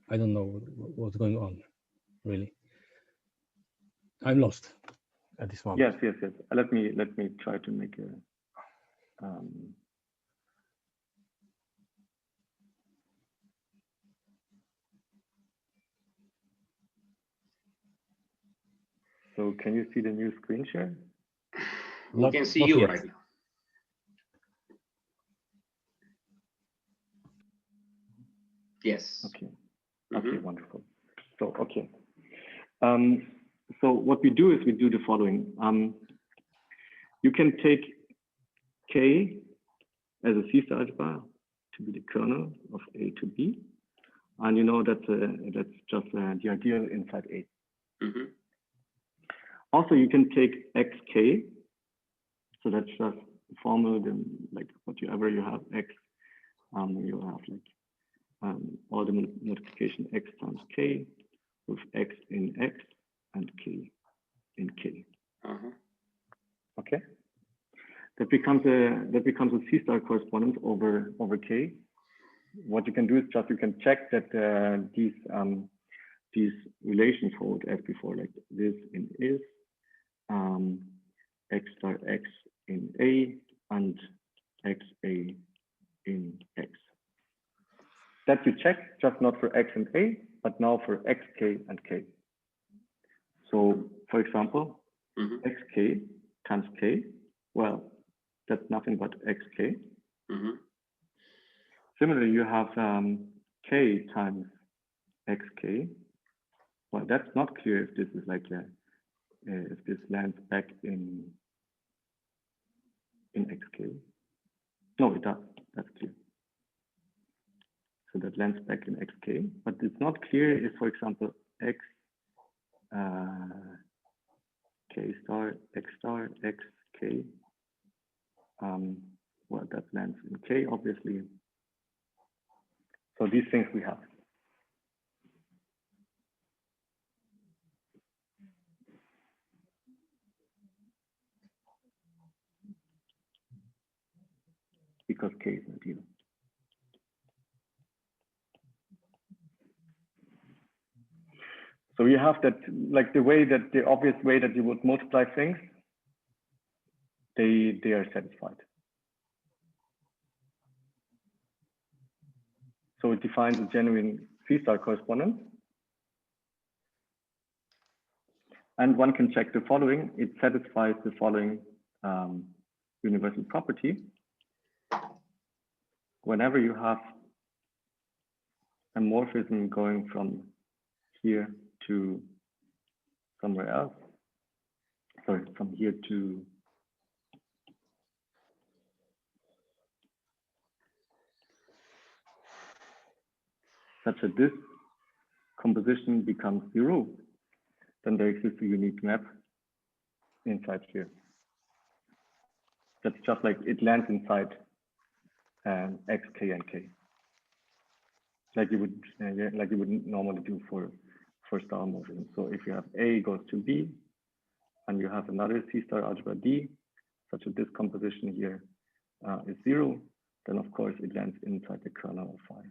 I don't know what's going on, really. I'm lost at this moment. Yes. Let me try to make a. So can you see the new screen share? We can see you right now. Yes. Okay. Okay, wonderful. So so what we do is we do the following. You can take K as a C-star algebra to be the kernel of A to B, and you know that that's just the ideal inside A. Also, you can take xk, so that's just formal, then like whatever you have x, you have like all the multiplication x times k with x in x and k in k. Okay, that becomes a C-star correspondence over k. What you can do is just you can check that these relations hold as before, like this in is. X star x in A and xa in x. That you check just not for x and A, but now for xk and k. So for example, xk times k, well, that's nothing but xk. Similarly, you have k times xk. Well, that's not clear if this is like if this lands back in xk. No, it does. That's clear. So that lands back in xk, but it's not clear if, for example, x k star x k. Well, that lands in k, obviously. So these things we have. Because k is not even. So you have that, like the obvious way that you would multiply things, they are satisfied. So it defines a genuine C-star correspondence. And one can check the following. It satisfies the following universal property. Whenever you have a morphism going from here to somewhere else, sorry, from here to such that this composition becomes 0, then there exists a unique map inside here. That's just like it lands inside x, k, and k, like you would normally do for star morphism. So if you have A goes to B, and you have another C-star algebra D, such that this composition here is 0, then of course it lands inside the kernel of phi.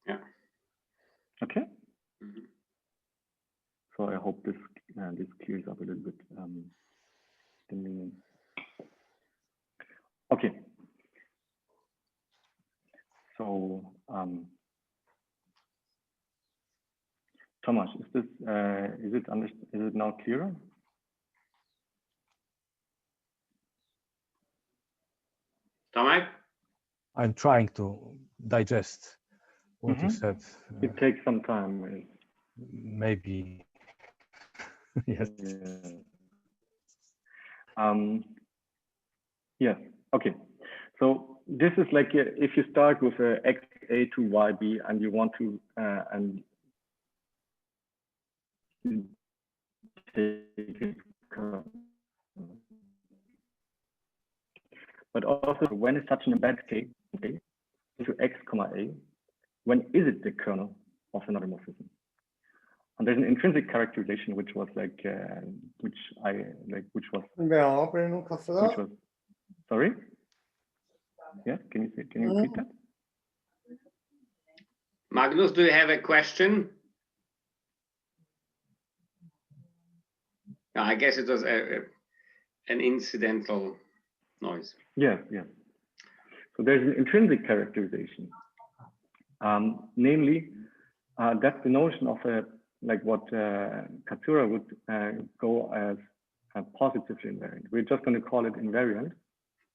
Yeah. Okay. So I hope this this clears up a little bit the meaning. Okay. So Thomas, is it now clearer? Tomek? I'm trying to digest what you said. It takes some time. Maybe. Yes. Yes. Okay. So this is like if you start with XA to YB and you want to and you take it, but also when is such an embedded K into X comma A, when is it the kernel of another morphism? And there's an intrinsic characterization which was like which was sorry? Yes, can you repeat that? Magnus, do you have a question? No, I guess it was an incidental noise. Yes, yes. So there's an intrinsic characterization. Namely, that's the notion of like what Katsura would go as a positively invariant. We're just going to call it invariant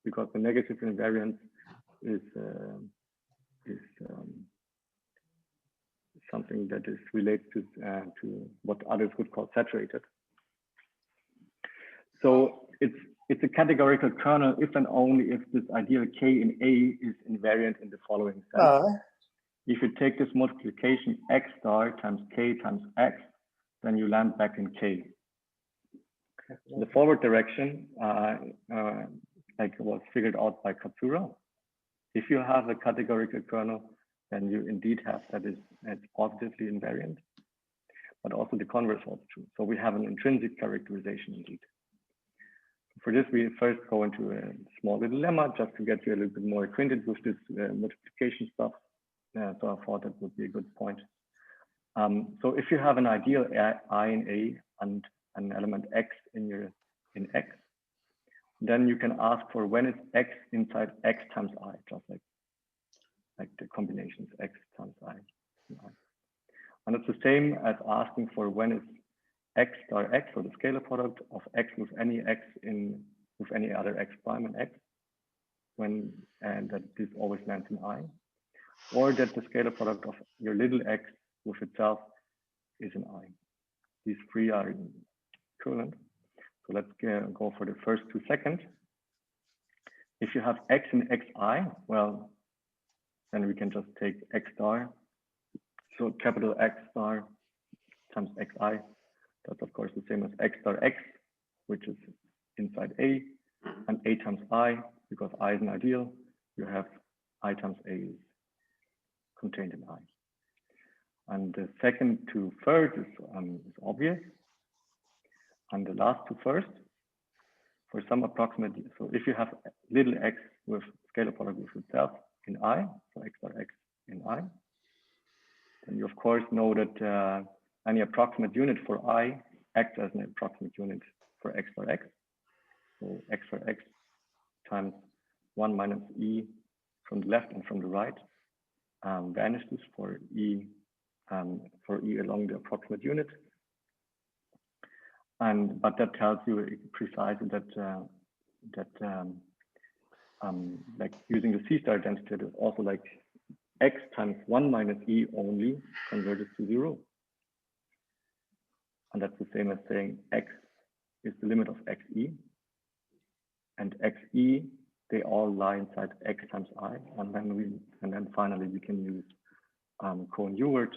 because the negative invariance is something that is related to what others would call saturated. So it's a categorical kernel if and only if this ideal K in A is invariant in the following sense. If you take this multiplication x star times k times x, then you land back in K. The forward direction like was figured out by Katsura. If you have a categorical kernel, then you indeed have that it's positively invariant, but also the converse holds true. So we have an intrinsic characterization indeed. For this, we first go into a small little lemma just to get you a little bit more acquainted with this multiplication stuff. So I thought that would be a good point. So if you have an ideal I in A and an element X in X, then you can ask for when is X inside X times I, just like the combinations X times I. And it's the same as asking for when is X star X, or the scalar product of X with any X with any other X prime in X, when and that this always lands in I, or that the scalar product of your little x with itself is an I. These three are equivalent. So let's go for the first 2 seconds. If you have X in Xi, well, then we can just take X star. So capital X star times Xi. That's of course the same as X star X, which is inside A, and A times I, because I is an ideal, you have I times A is contained in I. And the second to third is obvious. And the last to first, for some approximate, so if you have little x with scalar product with itself in I, so X star X in I, then you of course know that any approximate unit for I acts as an approximate unit for x for x. So x for x times 1 minus e from the left and from the right vanishes for e along the approximate unit. But that tells you precisely that like using the C-star identity, is also like x times 1 minus e only converges to 0. And that's the same as saying x is the limit of xe, and xe, they all lie inside x times I, and then finally we can use Cohen-Ewert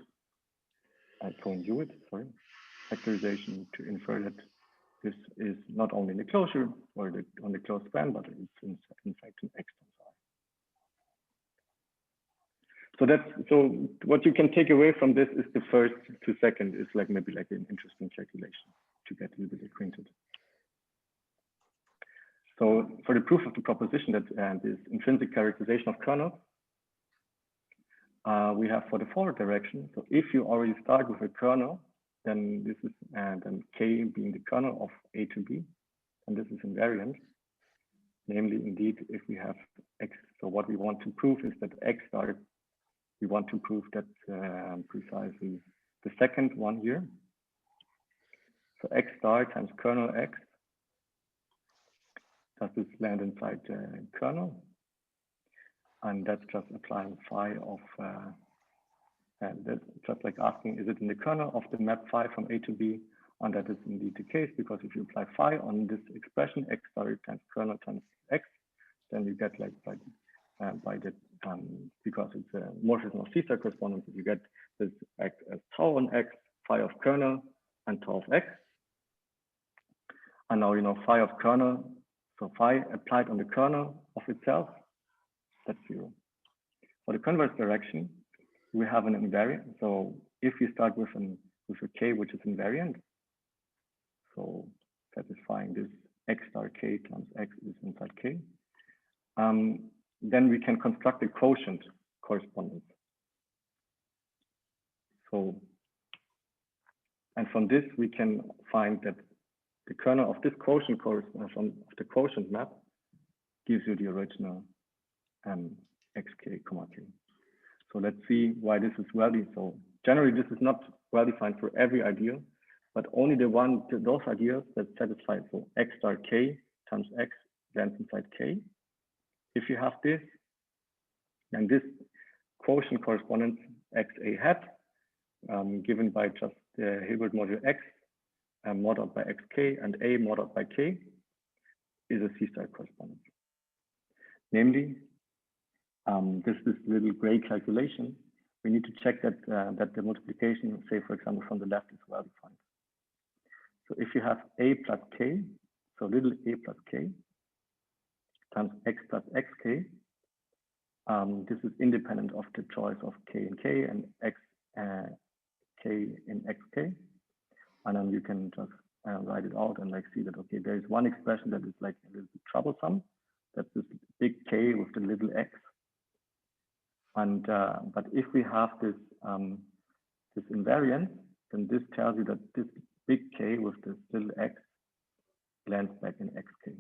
factorization to infer that this is not only in the closure or on the closed span, but it's in fact an x times I. So what you can take away from this is the first to second is like maybe like an interesting calculation to get a little bit acquainted. So for the proof of the proposition that this intrinsic characterization of kernels, we have for the forward direction. So if you already start with a kernel, then this is then K being the kernel of A to B, and this is invariant. Namely, indeed, if we have X, so what we want to prove is that X star, we want to prove that precisely the second one here. So X star times kernel X, does this land inside the kernel? And that's just applying phi of, and that's just like asking, is it in the kernel of the map phi from A to B? And that is indeed the case, because if you apply phi on this expression, x star times kernel times x, then you get like because it's a morphism of C-star correspondence, you get this x as tau on x, phi of kernel, and tau of x. And now you know phi of kernel, so phi applied on the kernel of itself, that's 0. For the converse direction, we have an invariant. So if you start with a k which is invariant, so satisfying this x star k times x is inside k, then we can construct a quotient correspondence. So, and from this we can find that the kernel of this quotient correspondence from the quotient map gives you the original xk, k. So let's see why this is well defined. So generally this is not well defined for every ideal, but only those ideals that satisfy. So x star k times x lands inside k. If you have this, then this quotient correspondence xa hat, given by just the Hilbert module x, modeled by xk, and a modeled by k, is a C-star correspondence. Namely, this little gray calculation, we need to check that that the multiplication, say for example from the left, is well defined. So if you have a plus k, so little a plus k times x plus xk, this is independent of the choice of k in k and x k in xk, and then you can just write it out and like see that okay, there is one expression that is like a little bit troublesome. That's this big K with the little x. And but if we have this this invariance, then this tells you that this big K with this little x lands back in xk.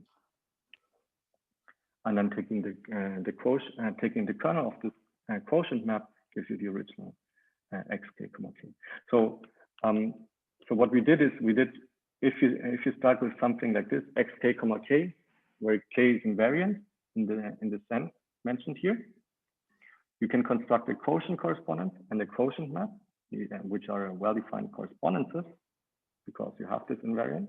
And then taking the quotient, taking the kernel of this quotient map gives you the original xk, k. So so what we did is if you start with something like this xk, k, where k is invariant in the sense mentioned here, you can construct a quotient correspondence and a quotient map, which are well-defined correspondences because you have this invariance.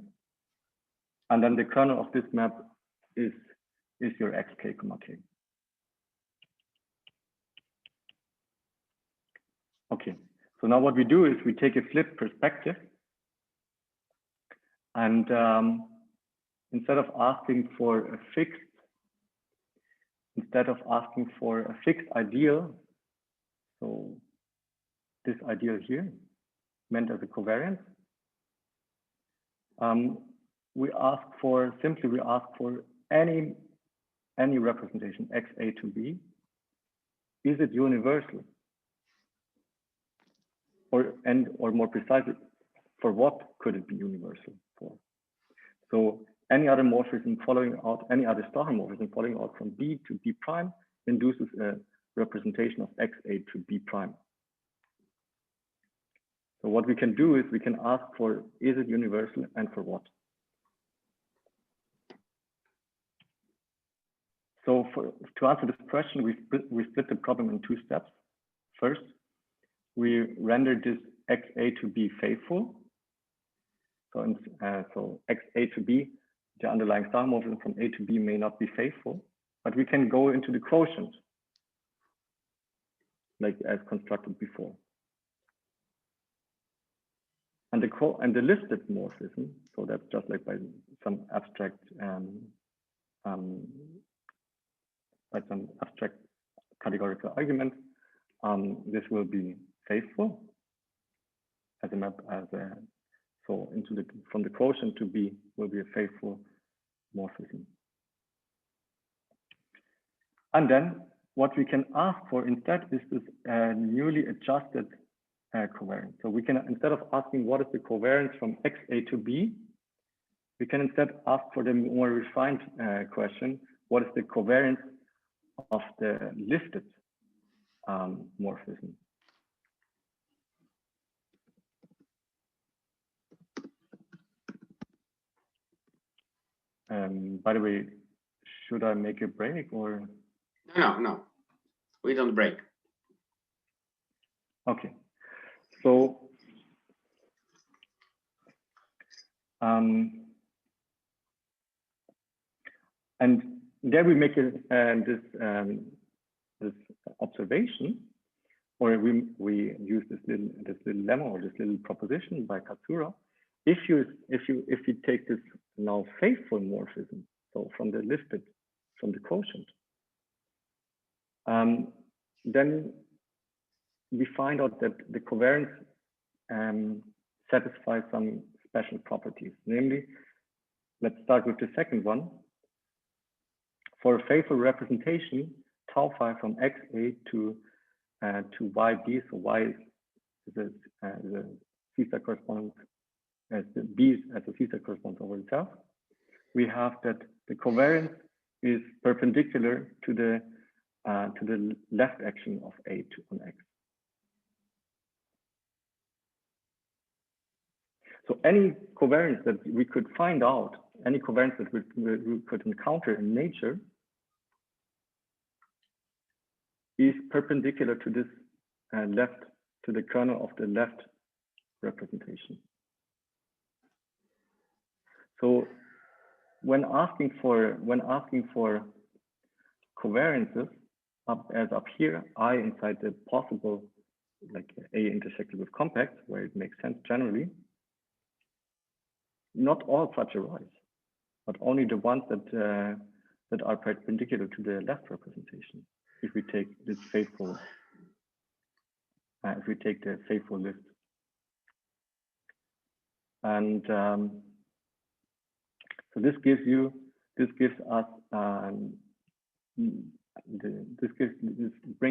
And then the kernel of this map is your xk, k. Okay, so now what we do is we take a flipped perspective, and instead of asking for a fixed ideal, so this ideal here, meant as a covariance, we ask for any representation xa to b. Is it universal? or more precisely, for what could it be universal for? So any other morphism following out, any other star morphism following out from B to B prime induces a representation of XA to B prime. So what we can do is we can ask for, is it universal and for what? So to answer this question, we split the problem in 2 steps. First, we render this XA to be faithful. So, so XA to B, the underlying star morphism from A to B may not be faithful, but we can go into the quotient, like as constructed before. And the listed morphism, so that's just like by some abstract categorical argument, this will be faithful as a map so from the quotient to B will be a faithful morphism. And then what we can ask for instead is this newly adjusted covariance. So we can, instead of asking what is the covariance from XA to B, we can instead ask for the more refined question, what is the covariance of the listed morphism? By the way, should I make a break or? No, we don't break. Okay, so and there we make this observation, or we use this little lemma or this little proposition by Katsura. If you take this now faithful morphism, so from the listed, from the quotient, then we find out that the covariance satisfies some special properties. Namely, let's start with the second one. For a faithful representation, tau phi from XA to YB, so Y is a C-star correspondence, as the B as a C-star corresponds over itself. We have that the covariance is perpendicular to the left action of A on X. So any covariance that we could find out, any covariance that we could encounter in nature is perpendicular to this to the kernel of the left representation. So when asking for covariances, as up here, I inside the possible, like A intersected with compact, where it makes sense generally, not all such arise, but only the ones that are perpendicular to the left representation. If we take this faithful, if we take the faithful list, and so this brings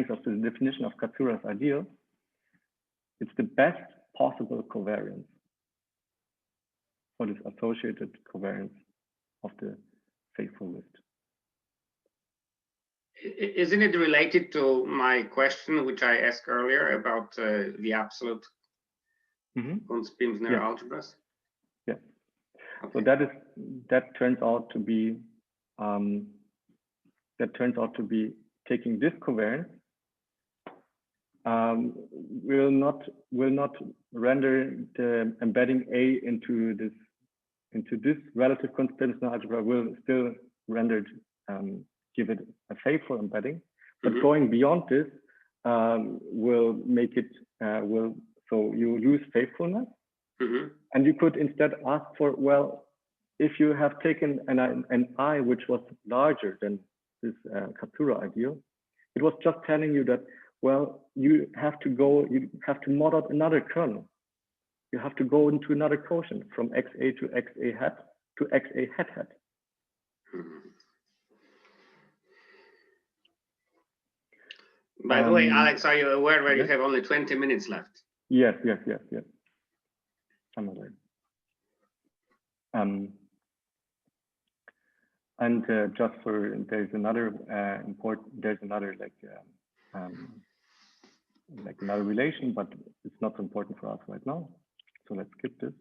us to the definition of Katsura's ideal. It's the best possible covariance for this associated covariance of the faithful list. Isn't it related to my question, which I asked earlier about the absolute Cuntz-Pimsner algebras? Yeah. Okay. So that turns out to be taking this covariance will not render the embedding A into this relative Cuntz-Pimsner algebra, will still render give it a faithful embedding, but going beyond this will make it so you lose faithfulness, and you could instead ask for, well, if you have taken an I which was larger than this Katsura ideal, it was just telling you that, well, you have to mod out another kernel. You have to go into another quotient from XA to XA hat to XA hat hat. By the way, Alex, are you aware that you have only 20 minutes left? Yes. I'm aware. And just for there's another like another relation, but it's not so important for us right now. So let's skip this.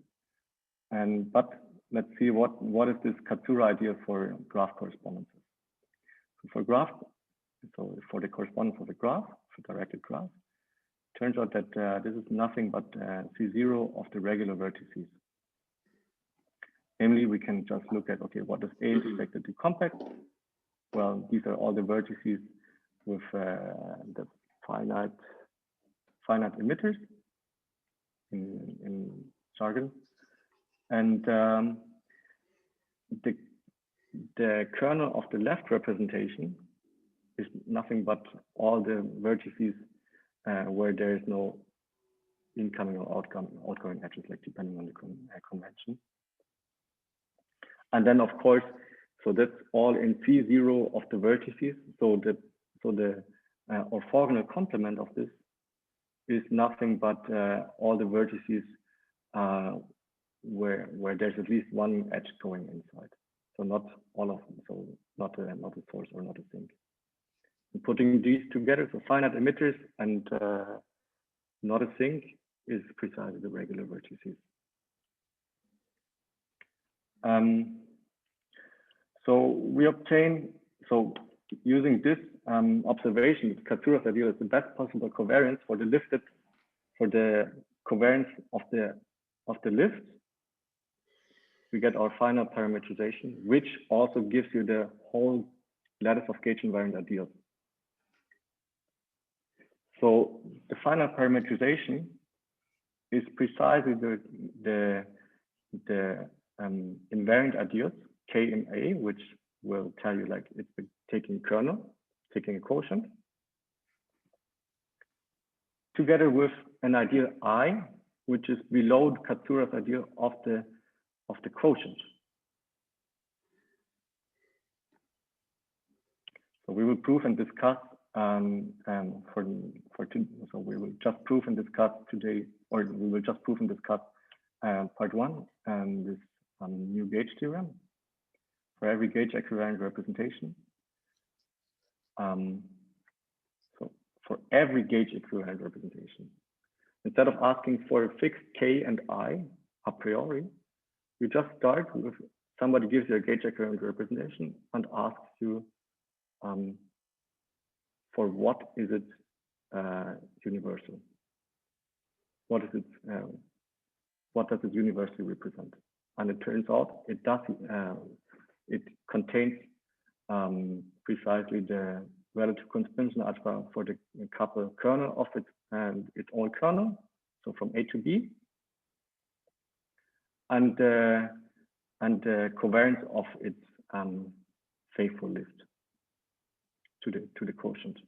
But let's see what is this Katsura idea for graph correspondences. So for graph, so for the correspondence of the graph, for directed graph, turns out that this is nothing but C0 of the regular vertices. Namely, we can just look at, okay, what is A intersected to compact? Well, these are all the vertices with the finite emitters in jargon. And the kernel of the left representation is nothing but all the vertices where there is no incoming or outgoing edges, like depending on the convention. And then, of course, so that's all in C0 of the vertices. So the orthogonal complement of this is nothing but all the vertices where there's at least one edge going inside. So not all of them. So not a source or not a sink. And putting these together, so finite emitters and not a sink is precisely the regular vertices. So we obtain, so using this observation, Katsura's ideal is the best possible covariance for the lifted, for the covariance of the lift. We get our final parametrization, which also gives you the whole lattice of gauge-invariant ideals. So the final parametrization is precisely the invariant ideals, K in A, which will tell you like it's taking kernel, taking a quotient, together with an ideal I, which is below Katsura's ideal of the quotient. So we will prove and discuss so we will just prove and discuss today, or we will just prove and discuss part one and this new gauge theorem for every gauge equivariant representation. So for every gauge equivariant representation, instead of asking for a fixed K and I a priori, you just start with somebody gives you a gauge equivariant representation and asks you for what is it universal? What is it? What does it universally represent? And it turns out it does. It contains precisely the relative Cuntz-Pimsner algebra for the couple kernel of it and its own kernel, so from A to B, and the covariance of its faithful lift to the quotient,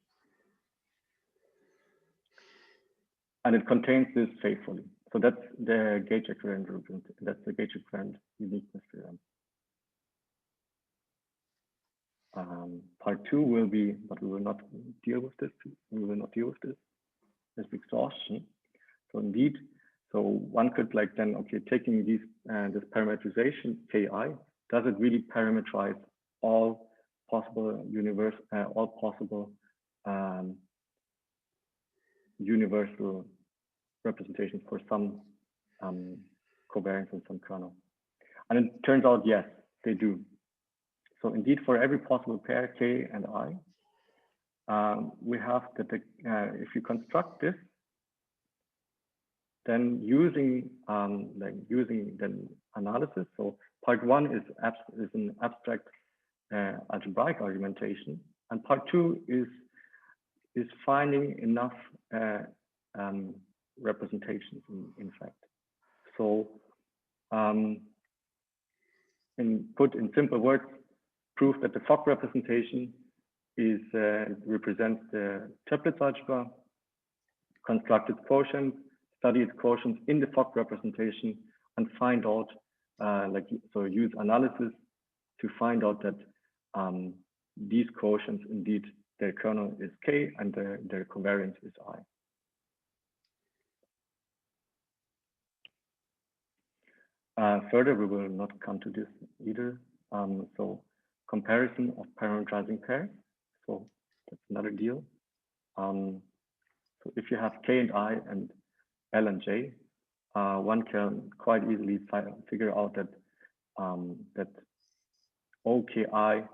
and it contains this faithfully. So that's the gauge equivariant representation. That's the gauge equivariant uniqueness theorem. Part two will be, but we will not deal with this. We will not deal with this as exhaustion. So indeed, so one could like then, okay, taking these this parametrization Ki, does it really parameterize all possible universal representations for some covariance and some kernel? And it turns out yes, they do. So indeed, for every possible pair K and I, we have that if you construct this, then using the analysis. So part one is an abstract algebraic argumentation, and part two is finding enough representations in fact. So put in simple words, prove that the Fock representation is represents the triplets algebra, construct its quotient, study its quotients in the Fock representation, and find out so use analysis to find out that these quotients indeed their kernel is K and their covariance is I. Further, we will not come to this either. So comparison of parameterizing pairs. So that's another deal. So if you have K and I and L and J, one can quite easily figure out that that OKI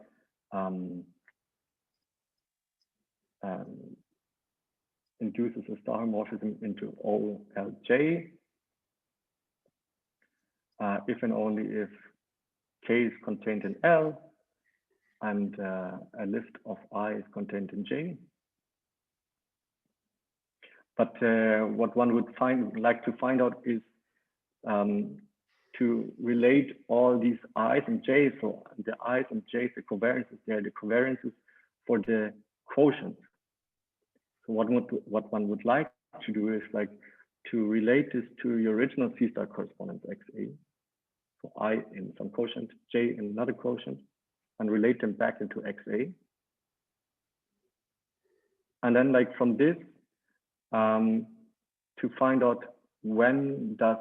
induces a star homomorphism into OLJ if and only if K is contained in L and a list of I is contained in J. But what one would like to find out is to relate all these I's and J's. So the I's and J's, the covariances, they are the covariances for the quotient. So what one would like to do is like to relate this to your original C star correspondence XA. So I in some quotient, J in another quotient, and relate them back into XA. And then like from this, to find out when does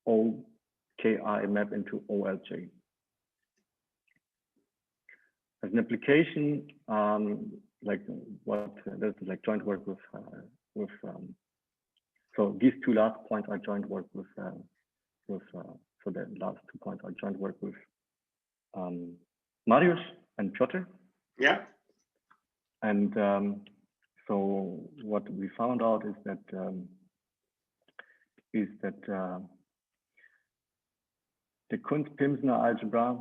OKI map into OLJ. As an application, like what there's like joint work with so these two last points are joint work with so the last 2 points are joint work with Mariusz and Piotr. Yeah. And so what we found out is that the Cuntz-Pimsner algebra,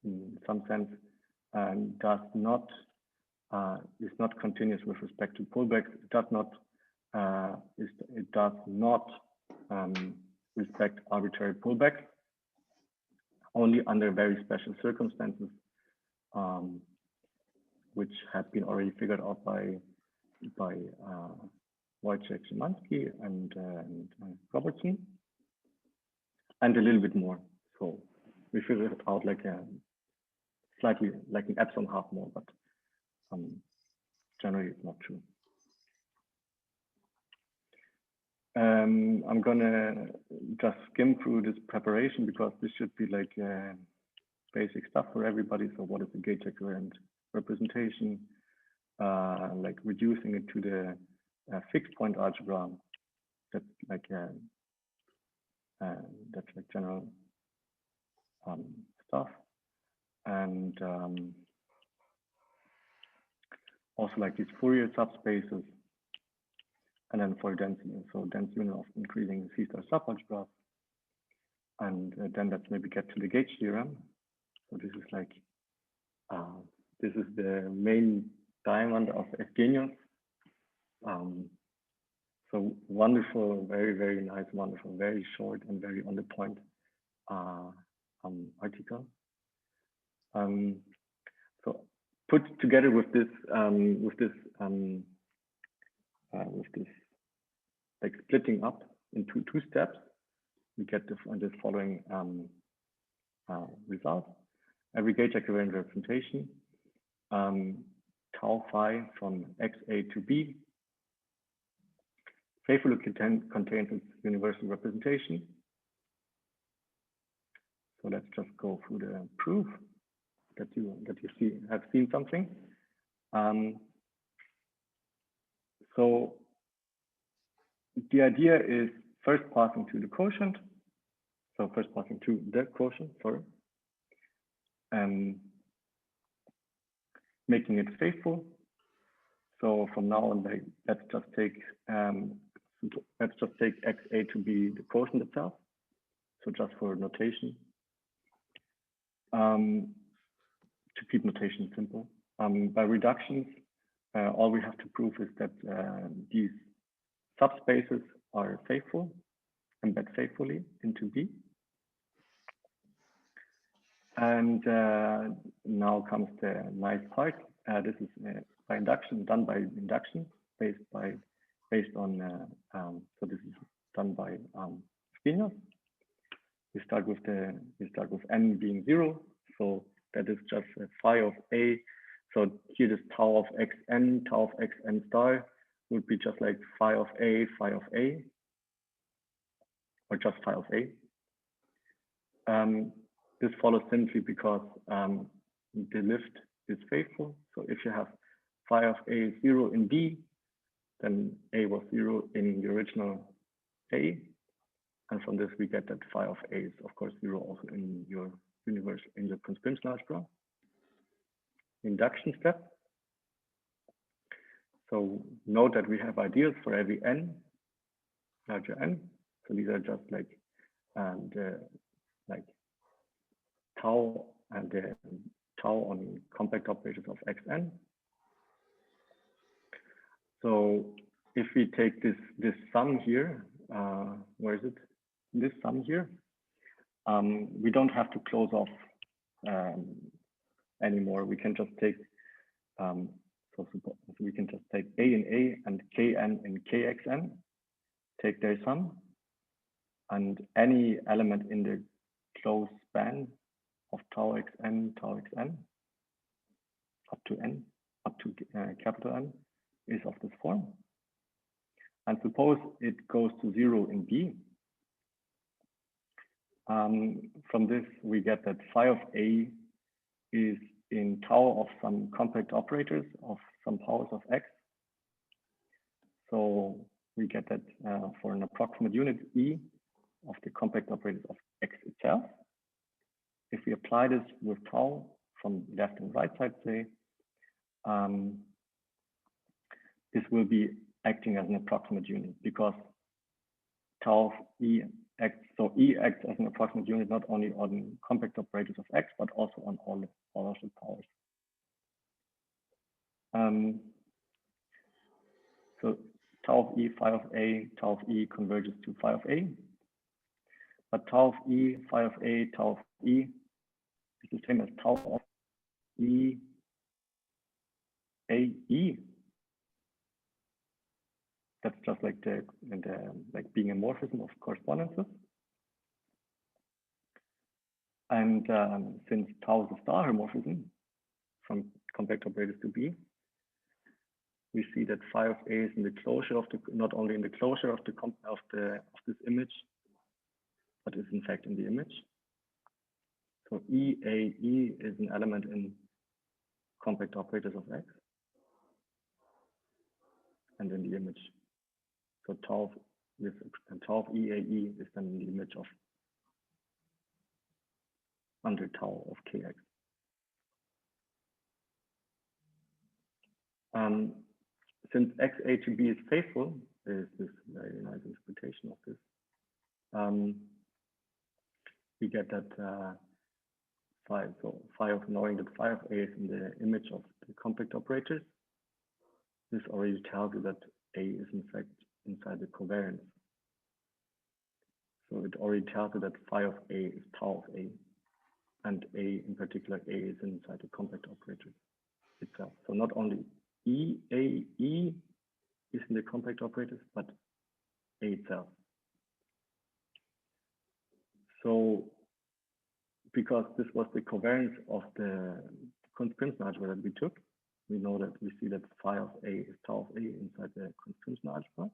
in some sense, is not continuous with respect to pullbacks. It does not respect arbitrary pullbacks, only under very special circumstances, which have been already figured out by Wojciech Szymanski and Robertson, and a little bit more. So we figured it out like slightly like an epsilon half more, but generally it's not true. I'm gonna just skim through this preparation because this should be like basic stuff for everybody. So what is the gauge-invariant representation? Like reducing it to the fixed point algebra. That's like general stuff, and also like these Fourier subspaces, and then for dense union of increasing C star subalgebra, and then let's maybe get to the gauge theorem. So this is like this is the main diamond of Evgenius. So wonderful, very, very nice, wonderful, very short and very on the point article. So put together with this like splitting up into 2 steps, we get this following result. Every gauge-invariant representation, tau phi from XA to B, faithfully contains its universal representation. So let's just go through the proof that you have seen something. So the idea is first passing to the quotient. So first passing to the quotient, sorry. Making it faithful. So from now on, like, let's just take XA to be the quotient itself. So just for notation, to keep notation simple. By reductions, all we have to prove is that these subspaces are faithful, embed faithfully into B. And now comes the nice part. This is by induction, done by induction, based on so this is done by Evgenius. We start with n being 0, so that is just phi of a. So here this tau of xn star would be just like phi of a, or just phi of a. This follows simply because the lift is faithful. So if you have phi of A is 0 in B, then A was 0 in the original A. And from this, we get that phi of A is, of course, 0 also in your Cuntz-Pimsner algebra. Induction step. So note that we have ideals for every n, larger n. So these are just like tau and the tau on compact operators of xn. So if we take this sum here, where is it? This sum here, we don't have to close off anymore. We can just take so we can just take A in A and Kn in Kxn, take their sum, and any element in the closed span of tau xn up to capital N is of this form. And suppose it goes to 0 in B. From this, we get that phi of A is in tau of some compact operators of some powers of x. So we get that for an approximate unit E of the compact operators of x itself. If we apply this with tau from left and right side, say, this will be acting as an approximate unit because tau of E acts, so E acts as an approximate unit not only on compact operators of x, but also on all of the powers. So tau of E, phi of A, tau of E converges to phi of A. But tau of E, phi of A, tau of E is the same as tau of E, A, E. That's just like like being a morphism of correspondences. And since tau is a star homomorphism from compact operators to B, we see that phi of A is in the closure of the, not only in the closure of this image, but is in fact in the image. So EAE is an element in compact operators of X and in the image. So tau of EAE is then in the image of under tau of KX. Since XA to B is faithful, there is this very nice interpretation of this. We get that phi of knowing that phi of A is in the image of the compact operators. This already tells you that A is in fact inside the covariance. So it already tells you that phi of A is tau of A, and A in particular, A is inside the compact operator itself. So not only EAE is in the compact operators, but A itself. So because this was the covariance of the Cuntz-Pimsner algebra that we took, we know that we see that phi of A is tau of A inside the Cuntz-Pimsner algebra.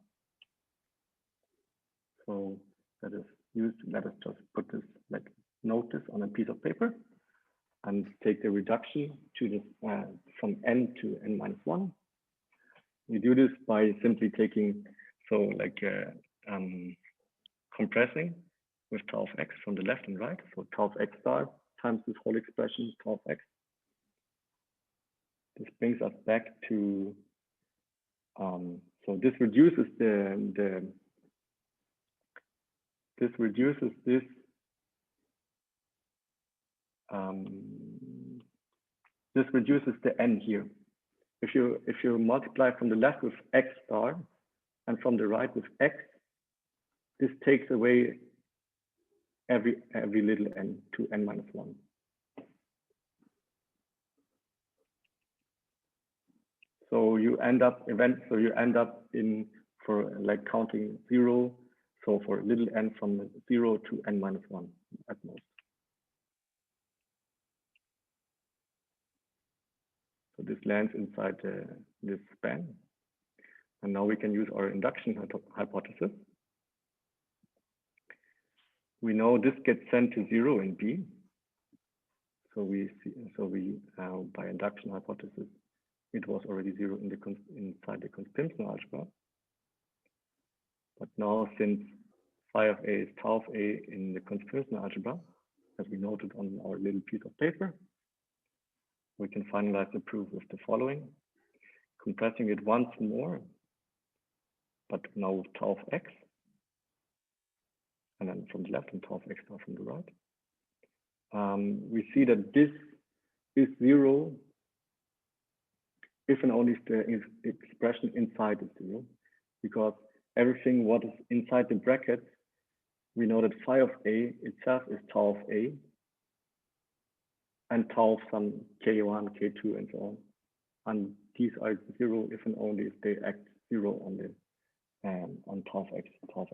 So that is used. Let us just put this, like, note this on a piece of paper and take the reduction to this from n to n minus 1. We do this by simply taking, so like compressing with tau of x from the left and right. So tau of x star times this whole expression, tau of x. This brings us back to, so this reduces this reduces this this reduces the n here. If you multiply from the left with x star and from the right with x, this takes away every little n to n minus 1. So you end up in, for like counting 0, so for little n from 0 to n minus 1 at most. So this lands inside this span. And now we can use our induction hypothesis. we know this gets sent to 0 in B. So we by induction hypothesis, it was already 0 in inside the Cuntz-Pimsner algebra. But now, since phi of A is tau of A in the Cuntz-Pimsner algebra, as we noted on our little piece of paper, we can finalize the proof with the following: compressing it once more, but now with tau of x, and then from the left and tau of x now from the right. We see that this is 0 if and only if the expression inside is 0, because everything what is inside the brackets, we know that phi of A itself is tau of A, and tau of some K1, K2, and so on. And these are 0 if and only if they act 0 on the on tau of x star.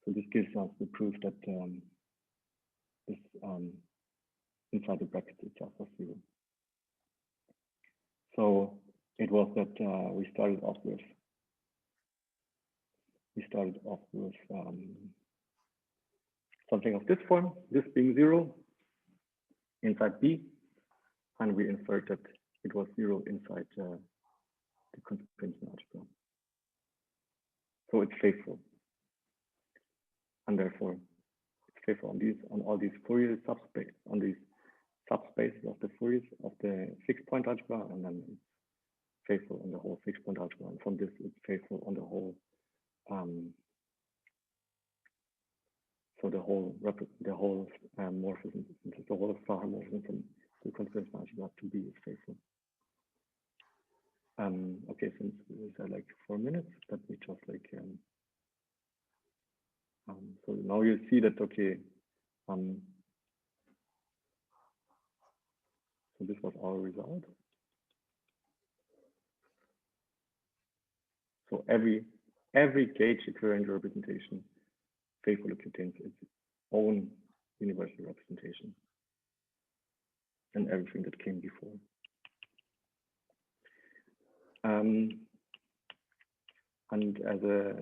So this gives us the proof that this inside the bracket itself was 0. So it was that we started off with something of this form, this being 0 inside B, and we inferred that it was 0 inside the Cuntz-Pimsner algebra. So it's faithful, and therefore it's faithful on all these Fourier subspace, on these subspaces of the Fouriers of the fixed point algebra, and then it's faithful on the whole fixed point algebra. And from this, it's faithful on the whole. So the whole morphism, the whole star morphism from the Cuntz-Pimsner algebra to B is faithful. Okay, since we said like 4 minutes, let me just like so now you see that, okay, so this was our result. So every gauge-equivalent representation faithfully contains its own universal representation and everything that came before. And as a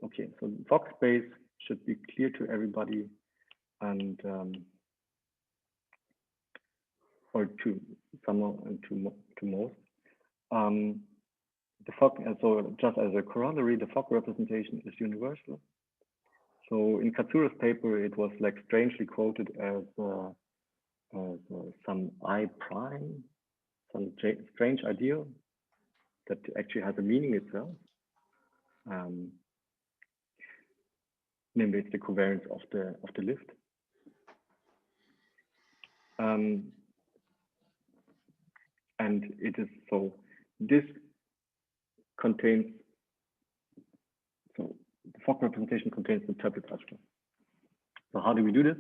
okay, so Fock space should be clear to everybody, and or to some and to most. The Fock, so just as a corollary, the Fock representation is universal. So in Katsura's paper, it was like strangely quoted as some I prime, some strange ideal that actually has a meaning itself. Namely, it's the covariance of the lift. And it is so this contains, so the Fock representation contains the tuplet algebra. So how do we do this?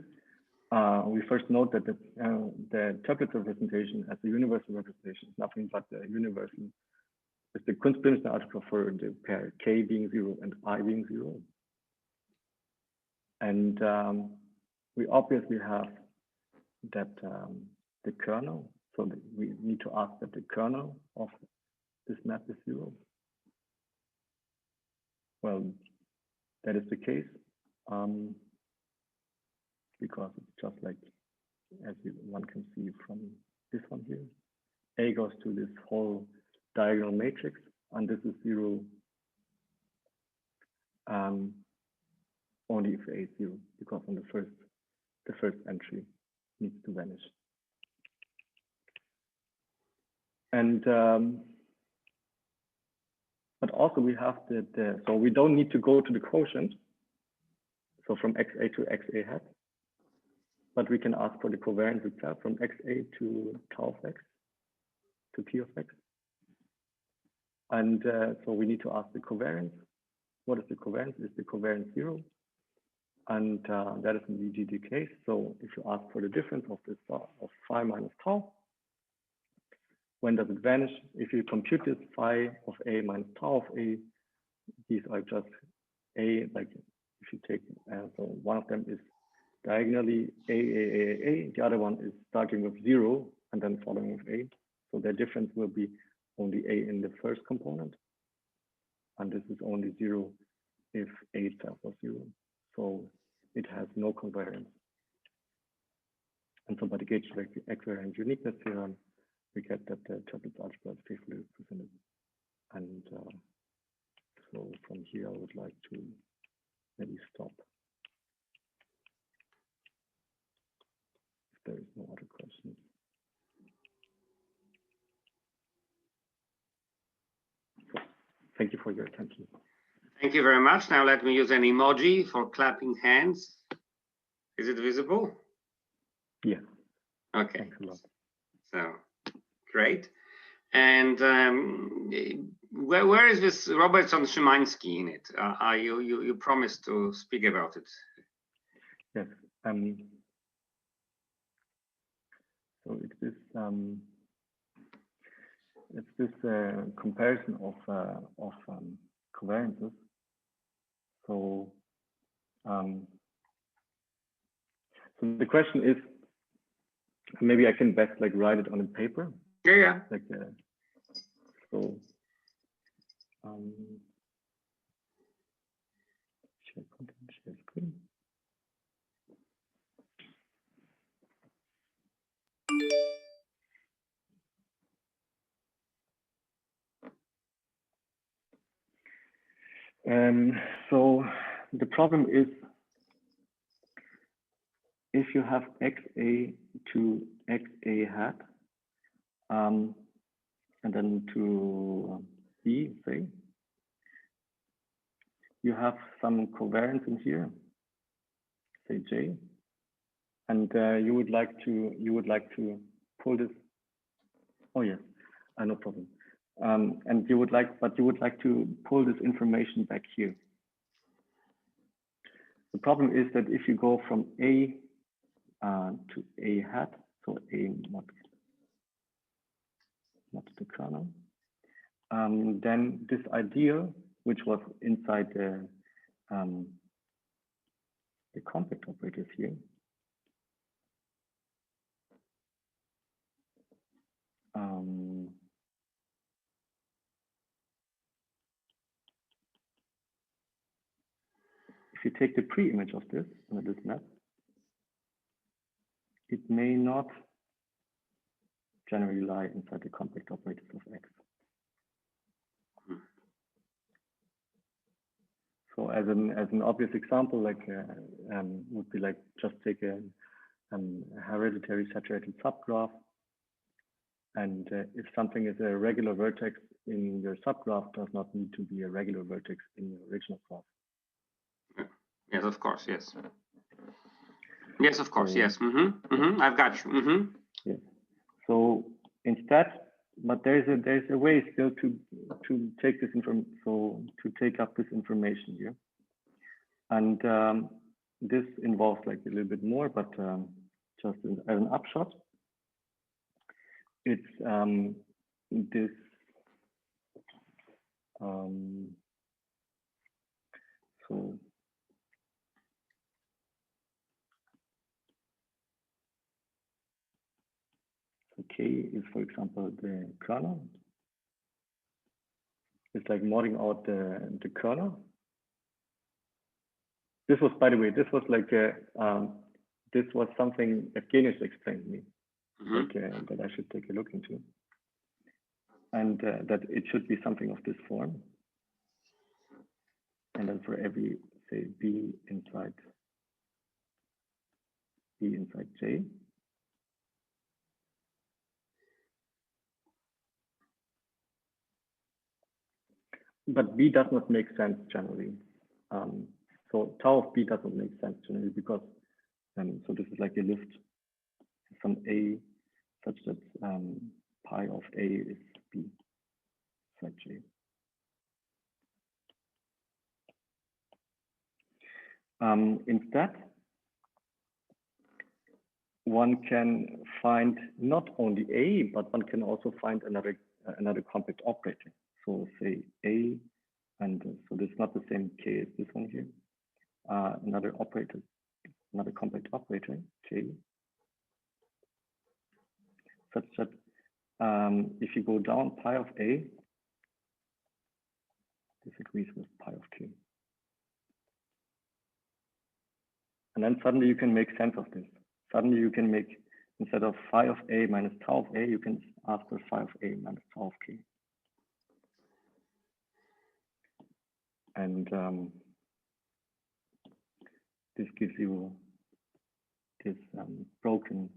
We first note that the tuplet representation as a universal representation is nothing but the universal. It's the Cuntz-Pimsner algebra for the pair K being 0 and I being 0. And we obviously have that the kernel, so that we need to ask that the kernel of this map is 0. Well, that is the case because it's just like, as one can see from this one here, A goes to this whole diagonal matrix, and this is 0 only if A is 0, because on the first entry needs to vanish. And but also we have so we don't need to go to the quotient, so from XA to XA hat, but we can ask for the covariance itself from XA to tau of X to T of X. And so we need to ask the covariance. What is the covariance? Is the covariance 0? And that is indeed the case. So if you ask for the difference of this of phi minus tau, when does it vanish? If you compute this phi of A minus tau of A, these are just A, like if you take, so one of them is diagonally A, the other one is starting with 0 and then following with A. So their difference will be only A in the first component. And this is only 0 if A itself was 0. So it has no covariance. And so by the Gauge-Invariant uniqueness theorem, we get that the Chapman's algebra is faithfully represented. And so from here, I would like to maybe stop. If there is no other questions. So, thank you for your attention. Thank you very much. Now let me use an emoji for clapping hands. Is it visible? Yeah. Okay. Thanks a lot. So great. And where is this Robertson-Szymański in it? You promised to speak about it. Yes. So it's this comparison of covariances. So so the question is, maybe I can best like write it on a paper. Yeah. Like so. Share content, share screen. So the problem is, if you have xa to xa hat, and then to b, say, you have some covariance in here, say j, and you would like to pull this. Oh yes, no problem. And you would like to pull this information back here. The problem is that if you go from a to a hat, so a not the kernel, then this ideal, which was inside the compact operators here, if you take the pre-image of this under this map, it may not generally lie inside the compact operators of X. So as an obvious example, like would be like just take a hereditary saturated subgraph, and if something is a regular vertex in your subgraph, does not need to be a regular vertex in your original graph. Yes, of course. Yes. Yes, of course. Yes. I've got you. Yes. So instead, but there's a way still to take this to take up this information here, and this involves like a little bit more, but just as an upshot, it's this so. K is, for example, the kernel. It's like modding out the kernel. This was, by the way, this was like this was something Evgenius explained to me, like that I should take a look into, and that it should be something of this form. And then for every, say, B inside J, but B does not make sense generally. So tau of B does not make sense generally because so this is like a lift from A such that pi of A is B side J. Instead, one can find not only A, but one can also find another compact operator. So say A, and so this is not the same K as this one here. Another operator, another compact operator, K, such that if you go down pi of A, this agrees with pi of K. And then suddenly you can make sense of this. Suddenly you can make, instead of phi of A minus tau of A, you can ask for phi of A minus tau of K. And this gives you this broken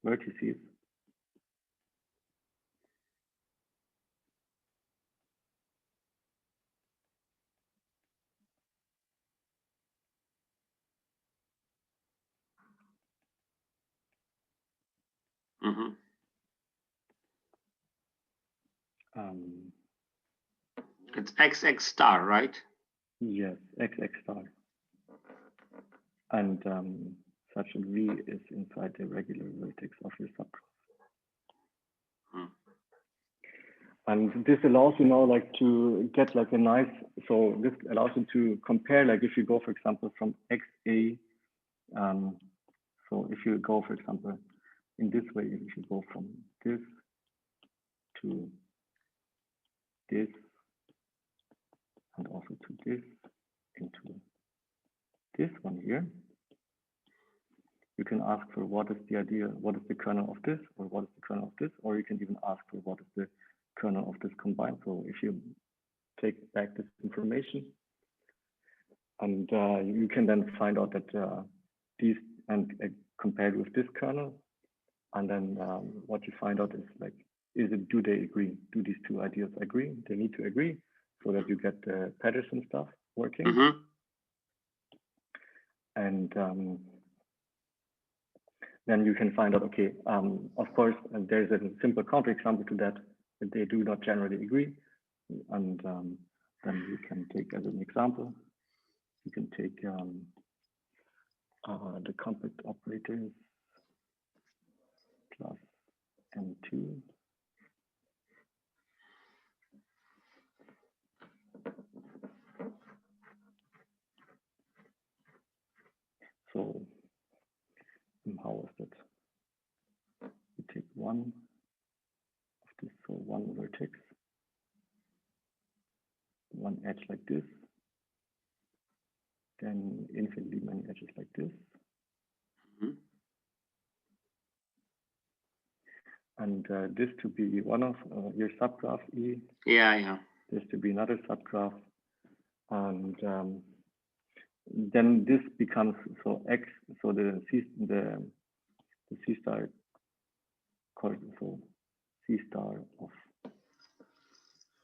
vertices. Mm-hmm. It's XX star, right? Yes, XX star. And such a V is inside the regular vertex of your subgraph. And this allows you now like to get like a nice, so this allows you to compare, like if you go, for example, from XA, so if you go, for example, in this way, if you go from this to this, and also to this, into this one here, you can ask for what is the idea, what is the kernel of this, or what is the kernel of this, or you can even ask for what is the kernel of this combined. So if you take back this information, and you can then find out that these, and compared with this kernel, and then what you find out is like, do they agree? Do these two ideas agree? They need to agree so that you get the Patterson stuff working. Mm-hmm. And then you can find out, okay, of course, there's a simple counterexample to that they do not generally agree. And then you can take as an example, you can take the compact operators plus M2. So how is that? You take one of this, so one vertex, one edge like this, then infinitely many edges like this. Mm-hmm. And this to be one of your subgraph E. Yeah, yeah. This to be another subgraph. And then this becomes, so X, so the C star, so C star of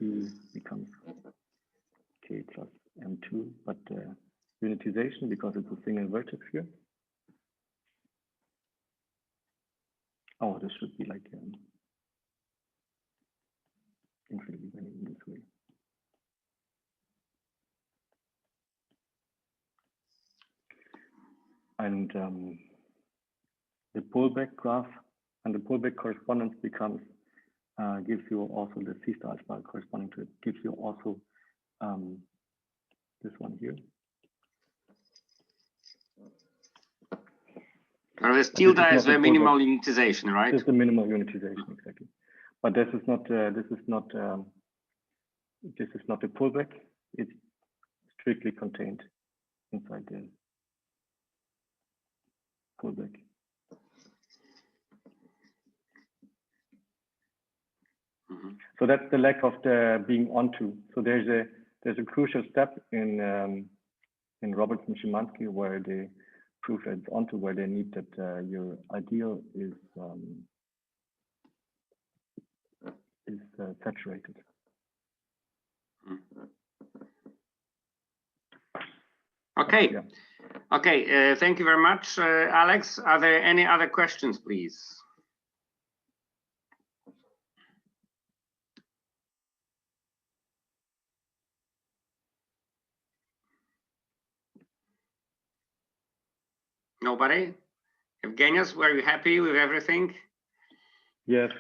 E becomes K plus M2, but unitization, because it's a single vertex here. Oh, this should be like infinitely many in this way. And the pullback graph and the pullback correspondence becomes, gives you also the C star alpha corresponding to it, gives you also this one here. The tilde is the minimal unitization, right? This is the minimal unitization, exactly. But this is not a pullback. It's strictly contained inside the pullback. Mm-hmm. So that's the lack of the being onto. So there's a crucial step in Roberts and Szymanski where they prove that it's onto, where they need that your ideal is saturated. Okay. Yeah. Okay. Thank you very much, Alex. Are there any other questions, please? Nobody? Evgenius, were you happy with everything? Yes.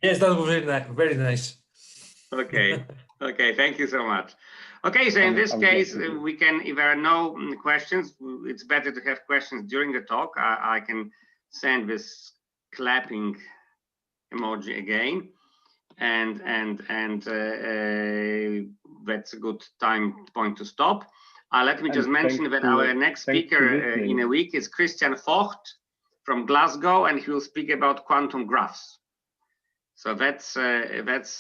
Yes, that was very nice. Okay. Okay. Thank you so much. Okay. So in this case, we can, if there are no questions, it's better to have questions during the talk. I can send this clapping emoji again, and that's a good point to stop. Let me just mention that our next speaker in a week is Christian Vogt from Glasgow, and he will speak about quantum graphs. So that's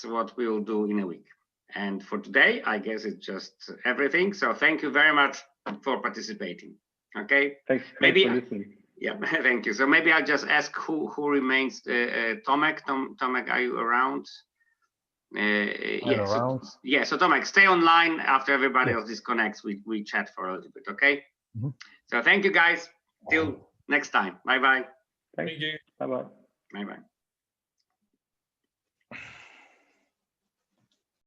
what we will do in a week. And for today, I guess it's just everything. So thank you very much for participating. Okay. Thanks maybe for listening. Yeah, thank you. So maybe I'll just ask who remains. Tomek, Tomek, are you around? Yeah, so Tomek, stay online after everybody else disconnects. We chat for a little bit, okay? So thank you guys. Till next time. Bye bye. Thank you. Bye bye. Bye bye.